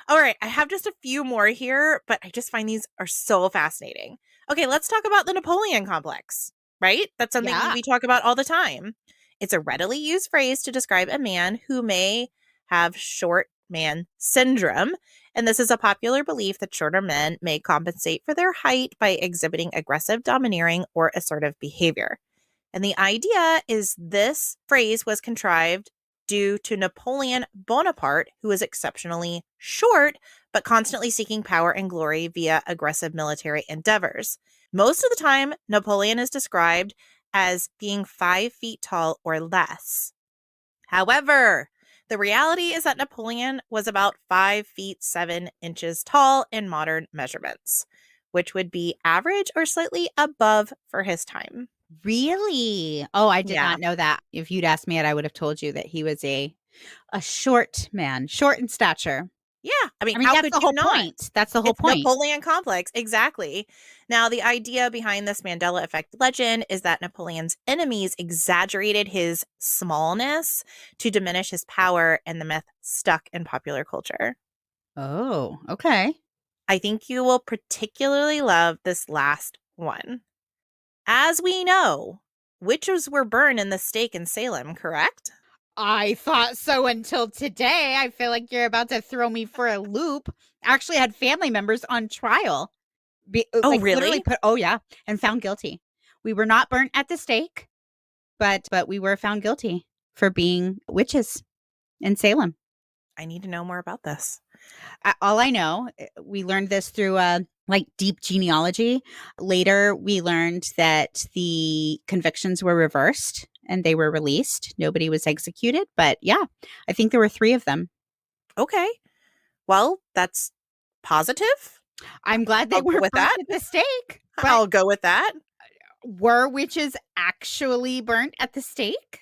All right, I have just a few more here, but I just find these are so fascinating. Okay, let's talk about the Napoleon complex, right? That's something Yeah. we talk about all the time. It's a readily used phrase to describe a man who may have short man syndrome. And this is a popular belief that shorter men may compensate for their height by exhibiting aggressive, domineering, or assertive behavior. And the idea is this phrase was contrived due to Napoleon Bonaparte, who was exceptionally short, but constantly seeking power and glory via aggressive military endeavors. Most of the time, Napoleon is described as being 5 feet tall or less. However, the reality is that Napoleon was about 5 feet 7 inches tall in modern measurements, which would be average or slightly above for his time. Really? Oh, I did Yeah. not know that. If you'd asked me it, I would have told you that he was a short man, short in stature. Yeah. I mean, I mean, how that's could the you whole not? point. That's the whole It's point. Napoleon complex. Exactly. Now, the idea behind this Mandela effect legend is that Napoleon's enemies exaggerated his smallness to diminish his power, and the myth stuck in popular culture. Oh, okay. I think you will particularly love this last one. As we know, witches were burned in the stake in Salem, correct? I thought so until today. I feel like you're about to throw me for a loop. I actually had family members on trial. Oh, Like literally really? put, oh yeah, and found guilty. We were not burnt at the stake, but we were found guilty for being witches in Salem. I need to know more about this. All I know, we learned this through like deep genealogy. Later, we learned that the convictions were reversed and they were released. Nobody was executed, but yeah, I think there were 3 of them. Okay. Well, that's positive. I'm glad they I'll go weren't with burnt that. at the stake. But I'll go with that. were witches actually burnt at the stake?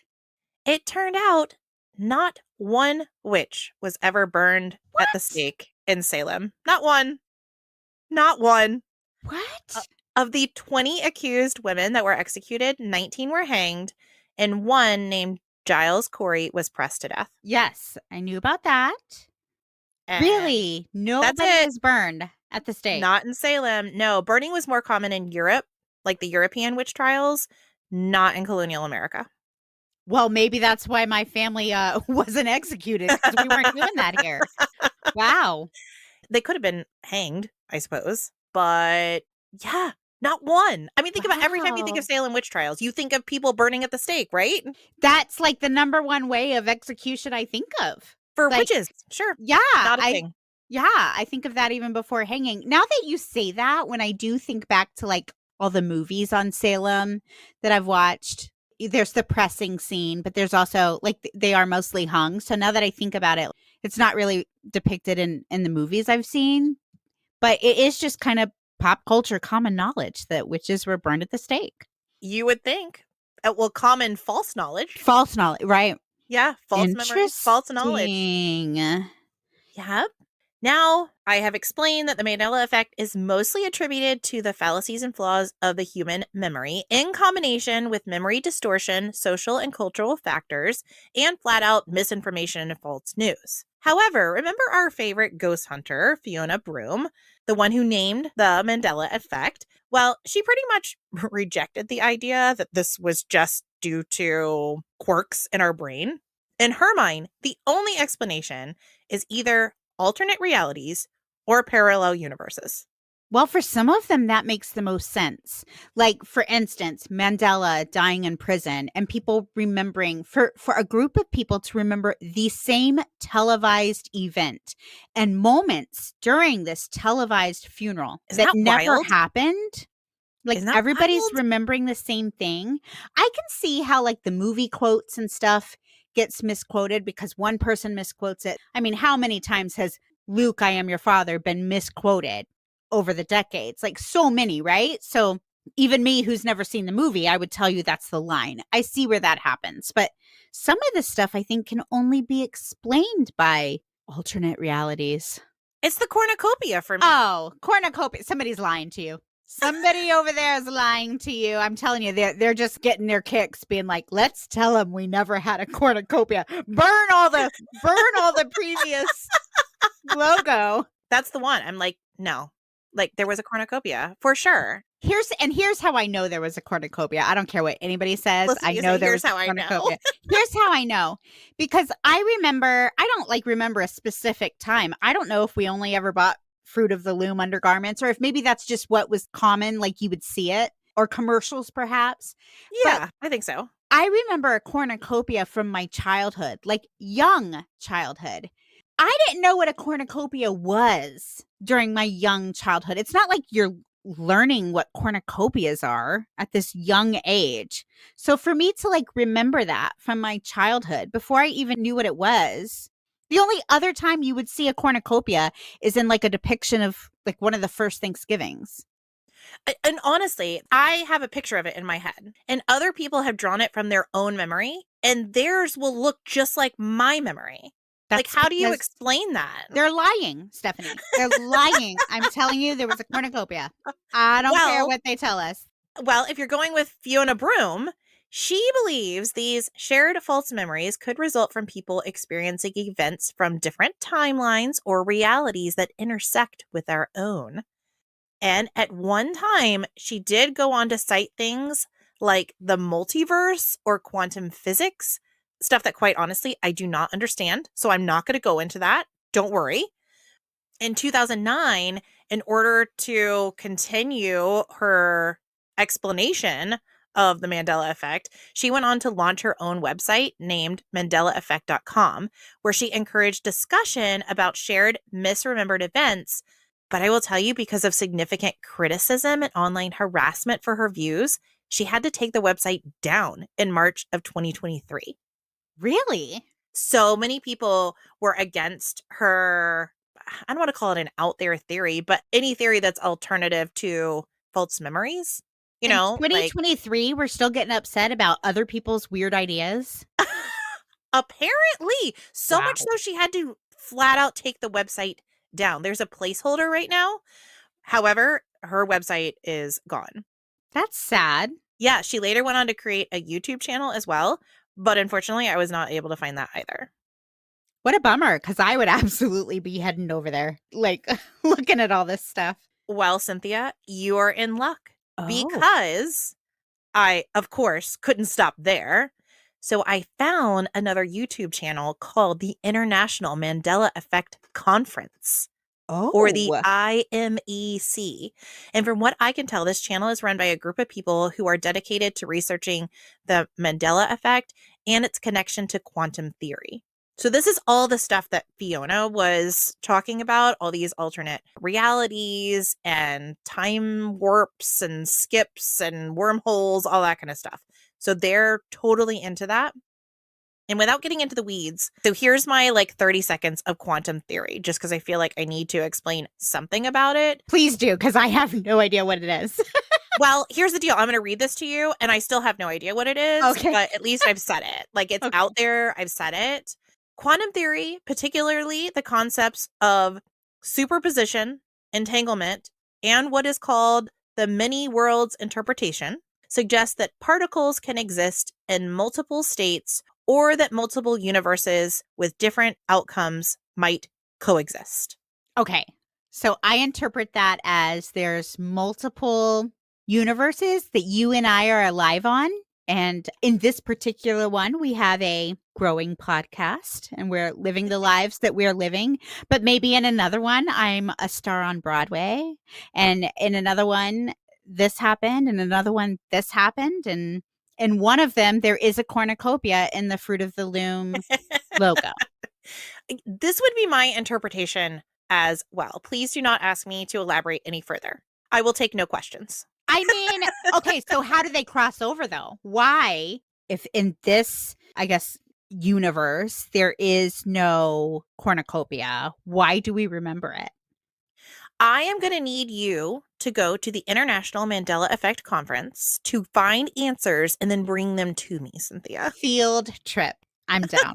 It turned out not one witch was ever burned at the What? stake in Salem. Not one. Not one. What? Of the 20 accused women that were executed, 19 were hanged, and one named Giles Corey was pressed to death. Yes, I knew about that. And Really? that's Nobody it. was burned at the stake. Not in Salem. No, burning was more common in Europe, like the European witch trials, not in colonial America. Well, maybe that's why my family wasn't executed because we weren't doing that here. Wow. They could have been hanged, I suppose. But yeah, not one. I mean, think about every time you think of Wow. Salem witch trials, you think of people burning at the stake, right? That's like the number one way of execution I think of. For Like, witches, sure. yeah, Not a thing. I think of that even before hanging. Now that you say that, when I do think back to like all the movies on Salem that I've watched, there's the pressing scene, but there's also like they are mostly hung. So now that I think about it, it's not really depicted in the movies I've seen, but it is just kind of pop culture common knowledge that witches were burned at the stake. You would think. Well, common false knowledge. False knowledge, right? Yeah, false memories, false knowledge. Interesting. Yep. Now, I have explained that the Mandela effect is mostly attributed to the fallacies and flaws of the human memory in combination with memory distortion, social and cultural factors, and flat out misinformation and false news. However, remember our favorite ghost hunter, Fiona Broome, the one who named the Mandela effect? Well, she pretty much rejected the idea that this was just due to quirks in our brain. In her mind, the only explanation is either alternate realities or parallel universes. Well, for some of them, that makes the most sense. Like, for instance, Mandela dying in prison and people remembering, for a group of people to remember the same televised event and moments during this televised funeral Isn't that that never wild? happened. Like, Isn't that everybody's wild? remembering the same thing. I can see how, like, the movie quotes and stuff gets misquoted because one person misquotes it. I mean, how many times has Luke, I am your father, been misquoted over the decades? Like, so many, right? So even me, who's never seen the movie, I would tell you that's the line. I see where that happens. But some of this stuff I think can only be explained by alternate realities. It's the cornucopia for me. Oh, cornucopia. Somebody's lying to you. Somebody over there is lying to you. I'm telling you, they're just getting their kicks, being like, "Let's tell them we never had a cornucopia. Burn all the previous logo." That's the one. I'm like, no. Like, there was a cornucopia for sure. Here's how I know there was a cornucopia. I don't care what anybody says. Listen, I know there here's was how a I know. cornucopia. Here's how I know. Because I don't like remember a specific time. I don't know if we only ever bought Fruit of the Loom undergarments or if maybe that's just what was common, like you would see it, or commercials perhaps. Yeah, I think so. I remember a cornucopia from my childhood, like young childhood. I didn't know what a cornucopia was during my young childhood. It's not like you're learning what cornucopias are at this young age. So for me to like remember that from my childhood before I even knew what it was, the only other time you would see a cornucopia is in like a depiction of like one of the first Thanksgivings. And honestly, I have a picture of it in my head, and other people have drawn it from their own memory, and theirs will look just like my memory. Like, That's how do you because explain that? they're lying, Stephanie. They're lying. I'm telling you, there was a cornucopia. I don't care Well, what they tell us. Well, if you're going with Fiona Broome, she believes these shared false memories could result from people experiencing events from different timelines or realities that intersect with our own. And at one time, she did go on to cite things like the multiverse or quantum physics, stuff that quite honestly I do not understand. So I'm not going to go into that. Don't worry. In 2009, in order to continue her explanation of the Mandela effect, she went on to launch her own website named MandelaEffect.com, where she encouraged discussion about shared misremembered events. But I will tell you, because of significant criticism and online harassment for her views, she had to take the website down in March of 2023. Really? So many people were against her. I don't want to call it an out there theory, but any theory that's alternative to false memories, In like 2023, we're still getting upset about other people's weird ideas. apparently so Wow. much so she had to flat out take the website down. There's a placeholder right now. However, her website is gone. That's sad. Yeah, she later went on to create a YouTube channel as well, but unfortunately, I was not able to find that either. What a bummer, because I would absolutely be heading over there, like looking at all this stuff. Well, Cynthia, you are in luck Oh. because I, of course, couldn't stop there. So I found another YouTube channel called the International Mandela Effect Conference, or the Oh. IMEC. And from what I can tell, this channel is run by a group of people who are dedicated to researching the Mandela effect and its connection to quantum theory. So this is all the stuff that Fiona was talking about, all these alternate realities and time warps and skips and wormholes, all that kind of stuff. So they're totally into that. And without getting into the weeds, so here's my 30 seconds of quantum theory, just because I feel like I need to explain something about it. Please do, because I have no idea what it is. Well, here's the deal. I'm going to read this to you, and I still have no idea what it is, Okay. but at least I've said it. It's Okay. out there. I've said it. Quantum theory, particularly the concepts of superposition, entanglement, and what is called the many worlds interpretation, suggests that particles can exist in multiple states or that multiple universes with different outcomes might coexist. Okay. So I interpret that as there's multiple universes that you and I are alive on. And in this particular one, we have a growing podcast and we're living the lives that we're living. But maybe in another one, I'm a star on Broadway. And in another one, this happened. And another one, this happened. And in one of them, there is a cornucopia in the Fruit of the Loom logo. This would be my interpretation as well. Please do not ask me to elaborate any further. I will take no questions. I mean, okay, so how do they cross over though? Why, if in this, I guess, universe, there is no cornucopia, why do we remember it? I am going to need you to go to the International Mandela Effect Conference to find answers and then bring them to me, Cynthia. Field trip. I'm down.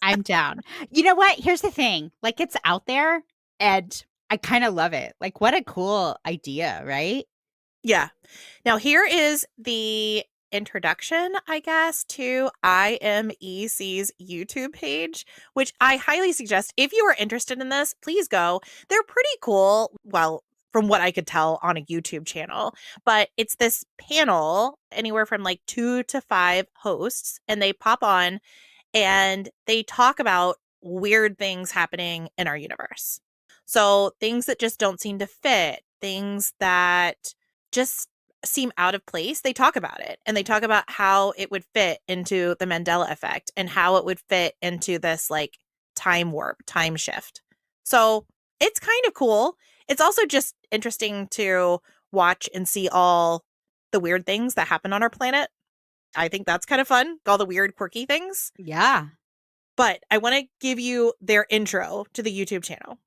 I'm down. You know what? Here's the thing. It's out there and I kind of love it. What a cool idea, right? Yeah. Now, here is the introduction, I guess, to IMEC's YouTube page, which I highly suggest. If you are interested in this, please go. They're pretty cool. Well, from what I could tell on a YouTube channel, but it's this panel, anywhere from 2 to 5 hosts, and they pop on and they talk about weird things happening in our universe. So things that just don't seem to fit, things that just seem out of place, they talk about it. And they talk about how it would fit into the Mandela effect and how it would fit into this time warp, time shift. So it's kind of cool. It's also just interesting to watch and see all the weird things that happen on our planet. I think that's kind of fun, all the weird, quirky things. Yeah. But I want to give you their intro to the YouTube channel.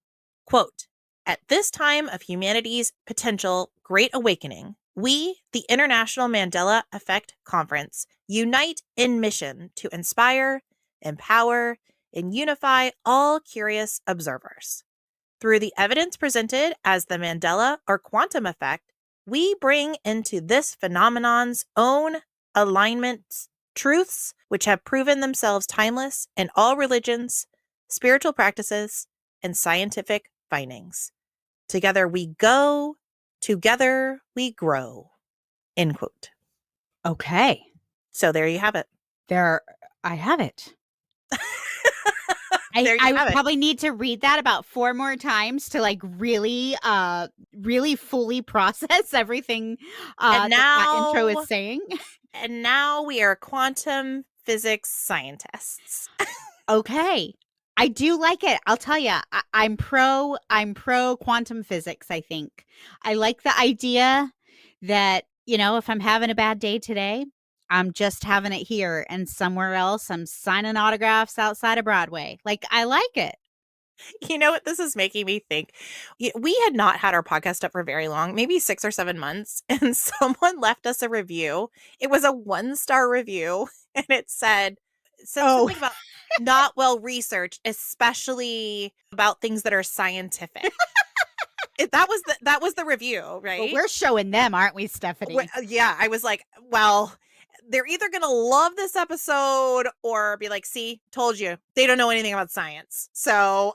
Quote, "At this time of humanity's potential great awakening, we, the International Mandela Effect Conference, unite in mission to inspire, empower, and unify all curious observers. Through the evidence presented as the Mandela or quantum effect, we bring into this phenomenon's own alignments, truths which have proven themselves timeless in all religions, spiritual practices, and scientific findings. Together we go, together we grow. End quote. Okay. So there you have it. I have it. There you I have it. probably need to read that about 4 more times to like really fully process everything that intro is saying. And now we are quantum physics scientists. Okay. I do like it. I'll tell you, I'm pro quantum physics, I think. I like the idea that, you know, if I'm having a bad day today, I'm just having it here, and somewhere else I'm signing autographs outside of Broadway. Like, I like it. You know what this is making me think? We had not had our podcast up for very long, maybe 6 or 7 months, and someone left us a review. It was a 1-star review, and it said something about not well researched, especially about things that are scientific. That was the review, right? But we're showing them, aren't we, Stephanie? Yeah, I was like, well, they're either going to love this episode or be like, see, told you. They don't know anything about science. So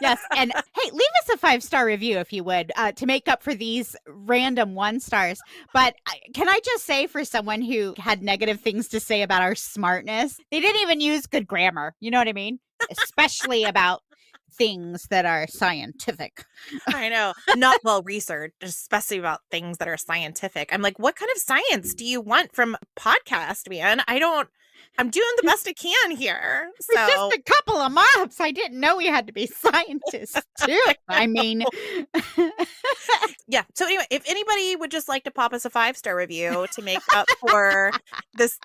yes. And hey, leave us a 5-star review if you would, to make up for these random 1 stars. But can I just say, for someone who had negative things to say about our smartness, they didn't even use good grammar. You know what I mean? Especially about things that are scientific. I know, not well researched, especially about things that are scientific. I'm like, what kind of science do you want from a podcast, man? I'm doing the best I can here. For just a couple of months, I didn't know we had to be scientists too. I mean, yeah. So anyway, if anybody would just like to pop us a 5-star review to make up for this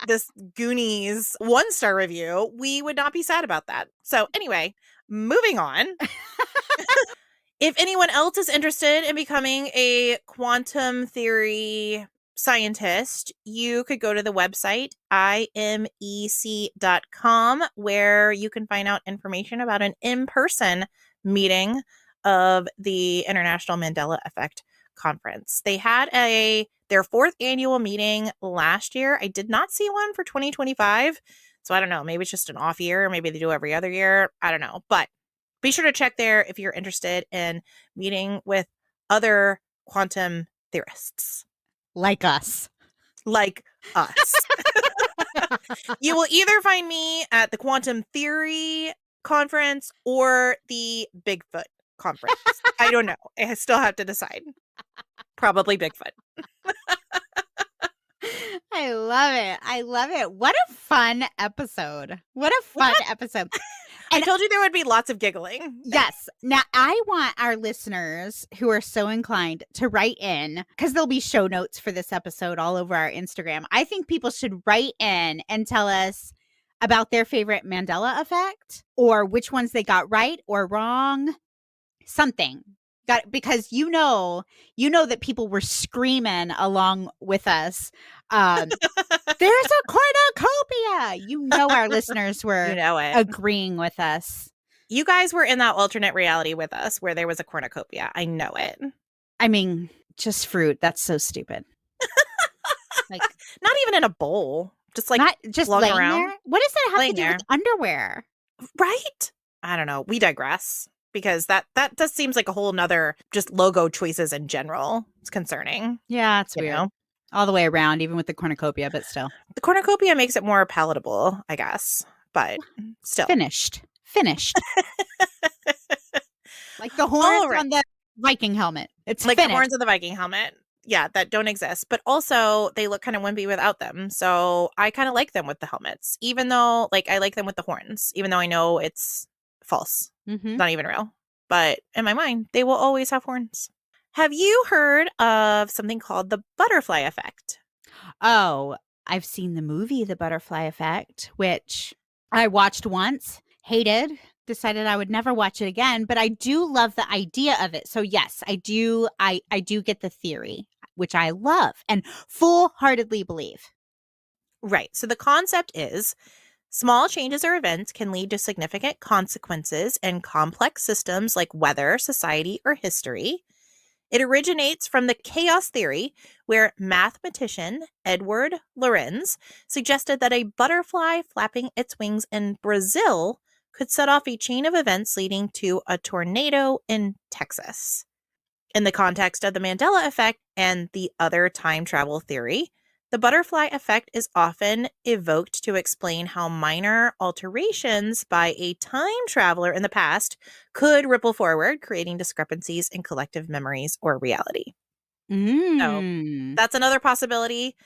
Goonies 1-star review, we would not be sad about that. So anyway, moving on. If anyone else is interested in becoming a quantum theory scientist, you could go to the website imec.com, where you can find out information about an in-person meeting of the International Mandela Effect Conference. They had their 4th annual meeting last year. I did not see one for 2025. So I don't know, maybe it's just an off year. Maybe they do every other year. I don't know. But be sure to check there if you're interested in meeting with other quantum theorists. like us. You will either find me at the Quantum Theory Conference or the Bigfoot Conference. I don't know. I still have to decide. Probably Bigfoot. I love it. What a fun episode. Episode. I told you there would be lots of giggling. Yes. Now, I want our listeners who are so inclined to write in, because there'll be show notes for this episode all over our Instagram. I think people should write in and tell us about their favorite Mandela effect, or which ones they got right or wrong. Something. Because you know that people were screaming along with us. There's a cornucopia. You know our listeners were agreeing with us. You guys were in that alternate reality with us where there was a cornucopia. I know it. I mean, just fruit. That's so stupid. Like, not even in a bowl. Just like just laying around. There? What does that have to do with underwear? Right? I don't know. We digress. Because that just seems like a whole nother just logo choices in general. It's concerning. Yeah, it's weird. Know? All the way around, even with the cornucopia, but still. The cornucopia makes it more palatable, I guess. But still. Finished. Like the horns on the Viking helmet. It's like finished. The horns of the Viking helmet. Yeah, that don't exist. But also, they look kind of wimpy without them. So I kind of like them with the helmets. Even though, like, I like them with the horns. Even though I know it's false. Mm-hmm. Not even real. But in my mind, they will always have horns. Have you heard of something called the butterfly effect? Oh, I've seen the movie The Butterfly Effect, which I watched once, hated, decided I would never watch it again, but I do love the idea of it. So yes, I do get the theory, which I love and full-heartedly believe. Right. So the concept is Small changes or events can lead to significant consequences in complex systems like weather, society, or history. It originates from the chaos theory, where mathematician Edward Lorenz suggested that a butterfly flapping its wings in Brazil could set off a chain of events leading to a tornado in Texas. In the context of the Mandela effect and the other time travel theory, the butterfly effect is often evoked to explain how minor alterations by a time traveler in the past could ripple forward, creating discrepancies in collective memories or reality. So Mm. that's another possibility.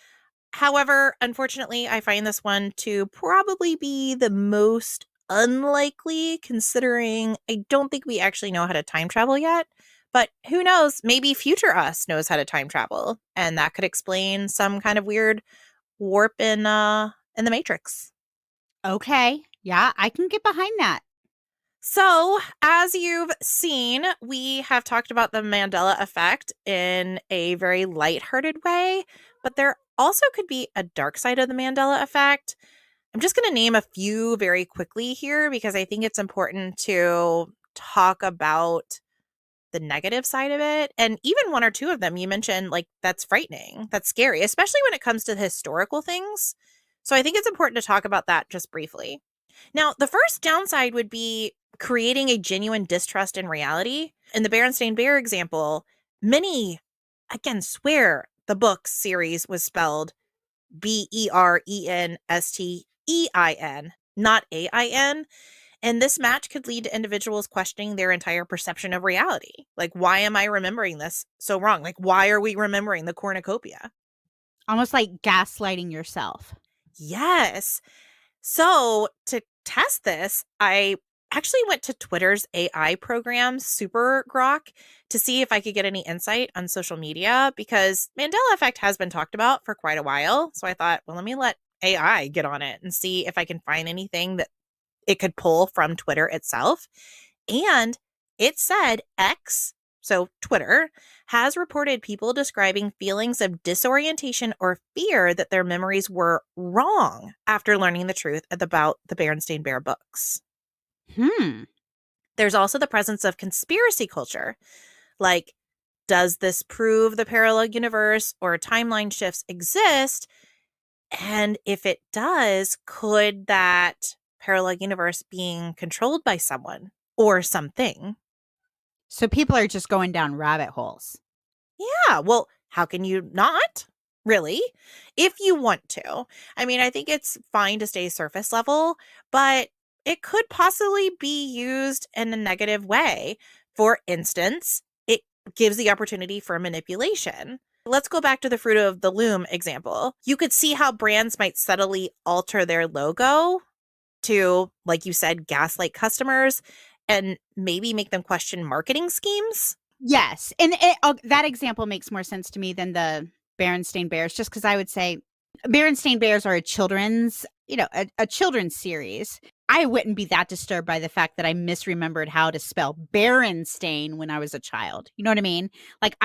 However, unfortunately, I find this one to probably be the most unlikely, considering I don't think we actually know how to time travel yet. But who knows? Maybe future us knows how to time travel, and that could explain some kind of weird warp in the Matrix. Okay. Yeah, I can get behind that. So, as you've seen, we have talked about the Mandela effect in a very lighthearted way, but there also could be a dark side of the Mandela effect. I'm just going to name a few very quickly here because I think it's important to talk about the negative side of it. And even one or two of them you mentioned, like, that's frightening, that's scary, especially when it comes to historical things. So I think it's important to talk about that just briefly. Now, the first downside would be creating a genuine distrust in reality. In the Berenstain Bear example, many, again, swear the book series was spelled Berenstein, not AIN. And this match could lead to individuals questioning their entire perception of reality. Like, why am I remembering this so wrong? Like, why are we remembering the cornucopia? Almost like gaslighting yourself. Yes. So to test this, I actually went to Twitter's AI program, Super Grok, to see if I could get any insight on social media because Mandela effect has been talked about for quite a while. So I thought, well, let me let AI get on it and see if I can find anything that it could pull from Twitter itself. And it said X, so Twitter, has reported people describing feelings of disorientation or fear that their memories were wrong after learning the truth about the Berenstain Bear books. Hmm. There's also the presence of conspiracy culture, like, does this prove the parallel universe or timeline shifts exist? And if it does, could that parallel universe being controlled by someone or something? So people are just going down rabbit holes. Yeah, well, how can you not? Really? If you want to. I mean, I think it's fine to stay surface level, but it could possibly be used in a negative way. For instance, it gives the opportunity for manipulation. Let's go back to the Fruit of the Loom example. You could see how brands might subtly alter their logo to, like you said, gaslight customers and maybe make them question marketing schemes. Yes. And that example makes more sense to me than the Berenstain Bears, just because I would say Berenstain Bears are a children's, a children's series. I wouldn't be that disturbed by the fact that I misremembered how to spell Berenstain when I was a child. You know what I mean? Like,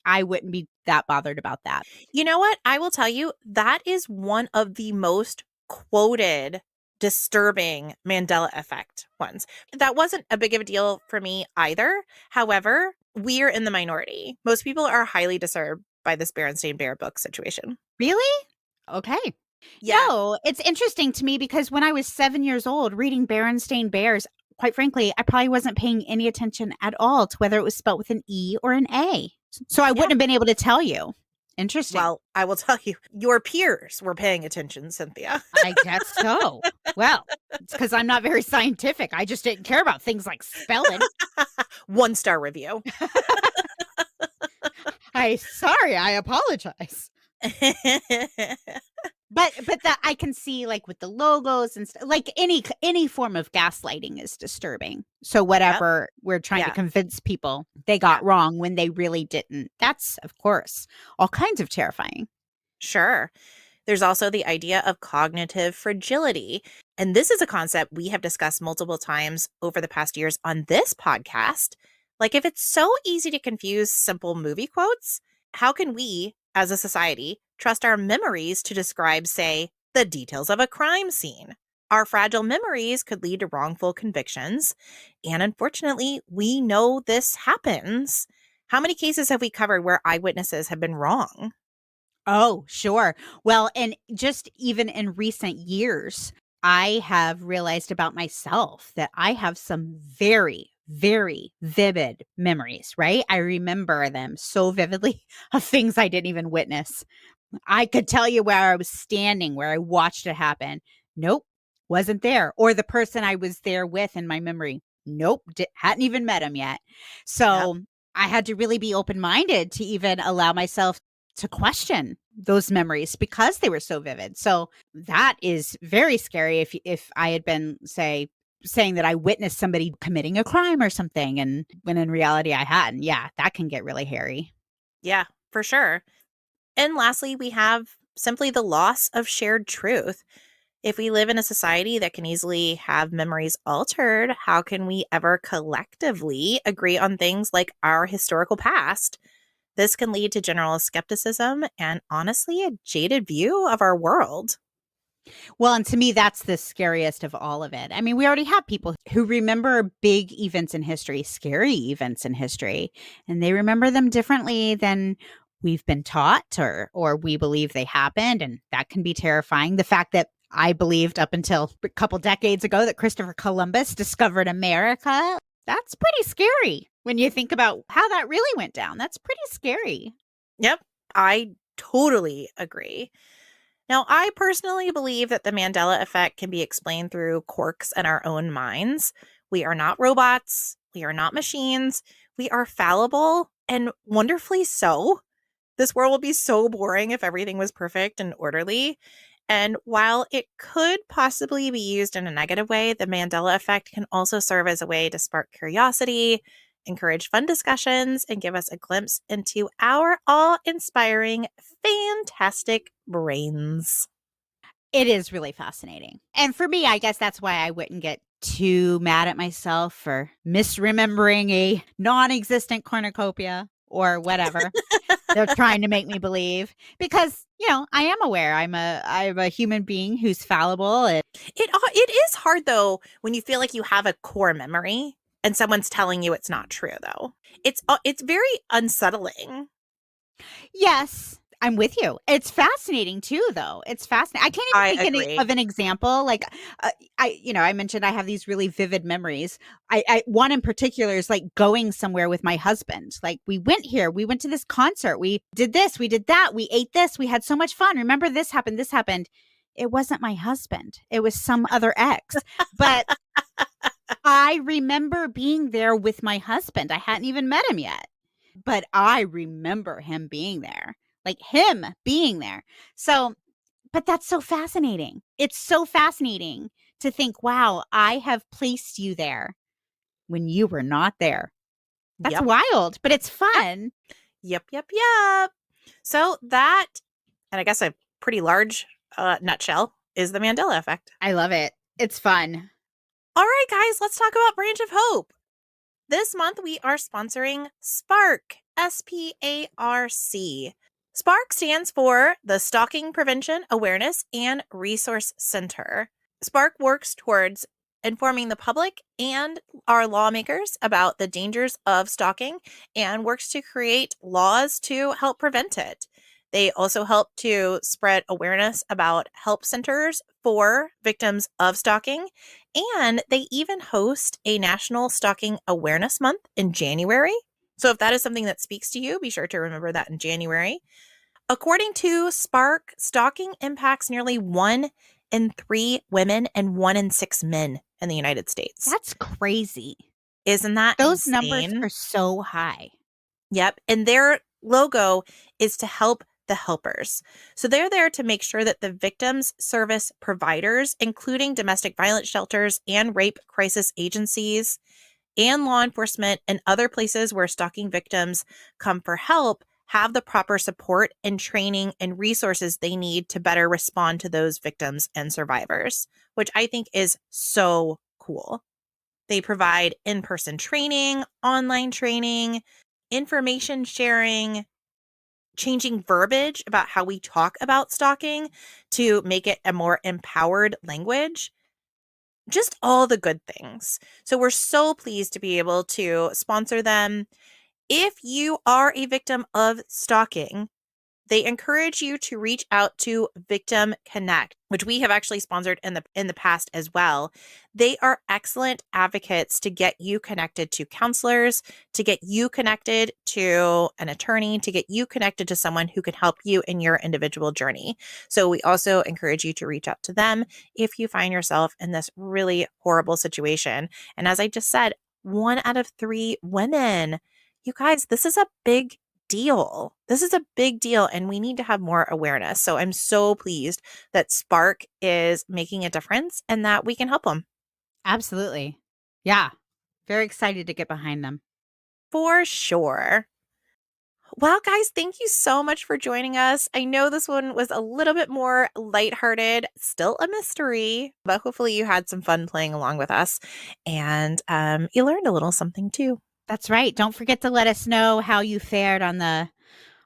I wouldn't be that bothered about that. You know what? I will tell you, that is one of the most quoted disturbing Mandela effect ones. That wasn't a big of a deal for me either. However, we're in the minority. Most people are highly disturbed by this Berenstain Bear book situation. Really? Okay. Yeah. It's interesting to me because when I was 7 years old reading Berenstain Bears, quite frankly, I probably wasn't paying any attention at all to whether it was spelled with an E or an A. So I Yeah. wouldn't have been able to tell you. Interesting. Well, I will tell you, your peers were paying attention, Cynthia. I guess so. Well, it's because I'm not very scientific. I just didn't care about things like spelling. 1-star review. Sorry, I apologize. But that I can see, like, with the logos and stuff, like any form of gaslighting is disturbing. So whatever we're trying to convince people they got wrong when they really didn't, that's, of course, all kinds of terrifying. Sure. There's also the idea of cognitive fragility. And this is a concept we have discussed multiple times over the past years on this podcast. Like, if it's so easy to confuse simple movie quotes, how can we, as a society, trust our memories to describe, say, the details of a crime scene? Our fragile memories could lead to wrongful convictions. And unfortunately, we know this happens. How many cases have we covered where eyewitnesses have been wrong? Oh, sure. Well, and just even in recent years, I have realized about myself that I have some very, very vivid memories, right? I remember them so vividly of things I didn't even witness. I could tell you where I was standing, where I watched it happen. Nope, wasn't there. Or the person I was there with in my memory. Nope, hadn't even met him yet. Yep. So I had to really be open minded to even allow myself to question those memories because they were so vivid. So that is very scary if I had been saying that I witnessed somebody committing a crime or something and when in reality I hadn't. Yeah, that can get really hairy. Yeah, for sure. And lastly, we have simply the loss of shared truth. If we live in a society that can easily have memories altered, how can we ever collectively agree on things like our historical past? This can lead to general skepticism and honestly a jaded view of our world. Well, and to me, that's the scariest of all of it. I mean, we already have people who remember big events in history, scary events in history, and they remember them differently than we've been taught or we believe they happened, and that can be terrifying. The fact that I believed up until a couple decades ago that Christopher Columbus discovered America, that's pretty scary when you think about how that really went down. That's pretty scary. Yep, I totally agree. Now, I personally believe that the Mandela effect can be explained through quirks in our own minds. We are not robots, we are not machines, we are fallible and wonderfully so. This world would be so boring if everything was perfect and orderly. And while it could possibly be used in a negative way, the Mandela effect can also serve as a way to spark curiosity, encourage fun discussions, and give us a glimpse into our awe inspiring, fantastic brains. It is really fascinating. And for me, I guess that's why I wouldn't get too mad at myself for misremembering a non-existent cornucopia or whatever they're trying to make me believe because, I am aware I'm a human being who's fallible and It is hard though when you feel like you have a core memory and someone's telling you it's not true though. It's very unsettling. yes, I'm with you. It's fascinating too, though. It's fascinating. I can't I even think agree. of an example. Like, I mentioned I have these really vivid memories. One in particular is like going somewhere with my husband. Like, we went here, we went to this concert, we did this, we did that, we ate this, we had so much fun. Remember, this happened, this happened. It wasn't my husband. It was some other ex. But I remember being there with my husband. I hadn't even met him yet, but I remember him being there, like him being there. So, but that's so fascinating. It's so fascinating to think, wow, I have placed you there when you were not there. That's Yep. wild, but it's Yep. fun. Yep. Yep. Yep. So that, and I guess a pretty large nutshell, is the Mandela effect. I love it. It's fun. All right, guys, let's talk about Branch of Hope. This month, we are sponsoring SPARC, SPARC. SPARC stands for the Stalking Prevention Awareness and Resource Center. SPARC works towards informing the public and our lawmakers about the dangers of stalking and works to create laws to help prevent it. They also help to spread awareness about help centers for victims of stalking, and they even host a National Stalking Awareness Month in January. So if that is something that speaks to you, be sure to remember that in January. According to SPARC, stalking impacts nearly 1 in 3 women and 1 in 6 men in the United States. That's crazy. Isn't that Those numbers insane? are so high. Yep. And their logo is to help the helpers. So they're there to make sure that the victims service providers, including domestic violence shelters and rape crisis agencies and law enforcement and other places where stalking victims come for help, have the proper support and training and resources they need to better respond to those victims and survivors, which I think is so cool. They provide in-person training, online training, information sharing, changing verbiage about how we talk about stalking to make it a more empowered language. just all the good things. So we're so pleased to be able to sponsor them. If you are a victim of stalking, they encourage you to reach out to Victim Connect, which we have actually sponsored in the past as well. They are excellent advocates to get you connected to counselors, to get you connected to an attorney, to get you connected to someone who can help you in your individual journey. So we also encourage you to reach out to them if you find yourself in this really horrible situation. And as I just said, 1 out of 3 women. You guys, this is a big deal. This is a big deal, and we need to have more awareness. So I'm so pleased that Spark is making a difference and that we can help them. Absolutely. Yeah. Very excited to get behind them. For sure. Well, guys, thank you so much for joining us. I know this one was a little bit more lighthearted, still a mystery, but hopefully you had some fun playing along with us and you learned a little something too. That's right. Don't forget to let us know how you fared on the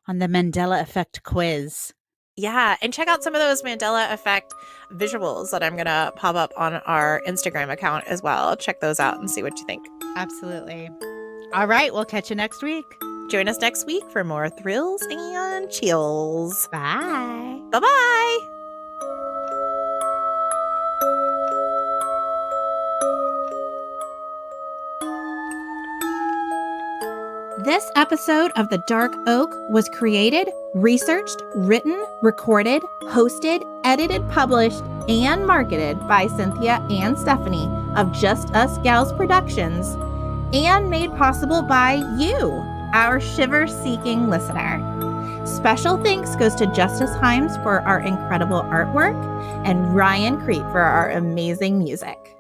Mandela Effect quiz. Yeah, and check out some of those Mandela Effect visuals that I'm going to pop up on our Instagram account as well. Check those out and see what you think. Absolutely. All right, we'll catch you next week. Join us next week for more thrills and chills. Bye. Bye-bye. This episode of The Dark Oak was created, researched, written, recorded, hosted, edited, published, and marketed by Cynthia and Stephanie of Just Us Gals Productions, and made possible by you, our shiver-seeking listener. Special thanks goes to Justice Himes for our incredible artwork and Ryan Crete for our amazing music.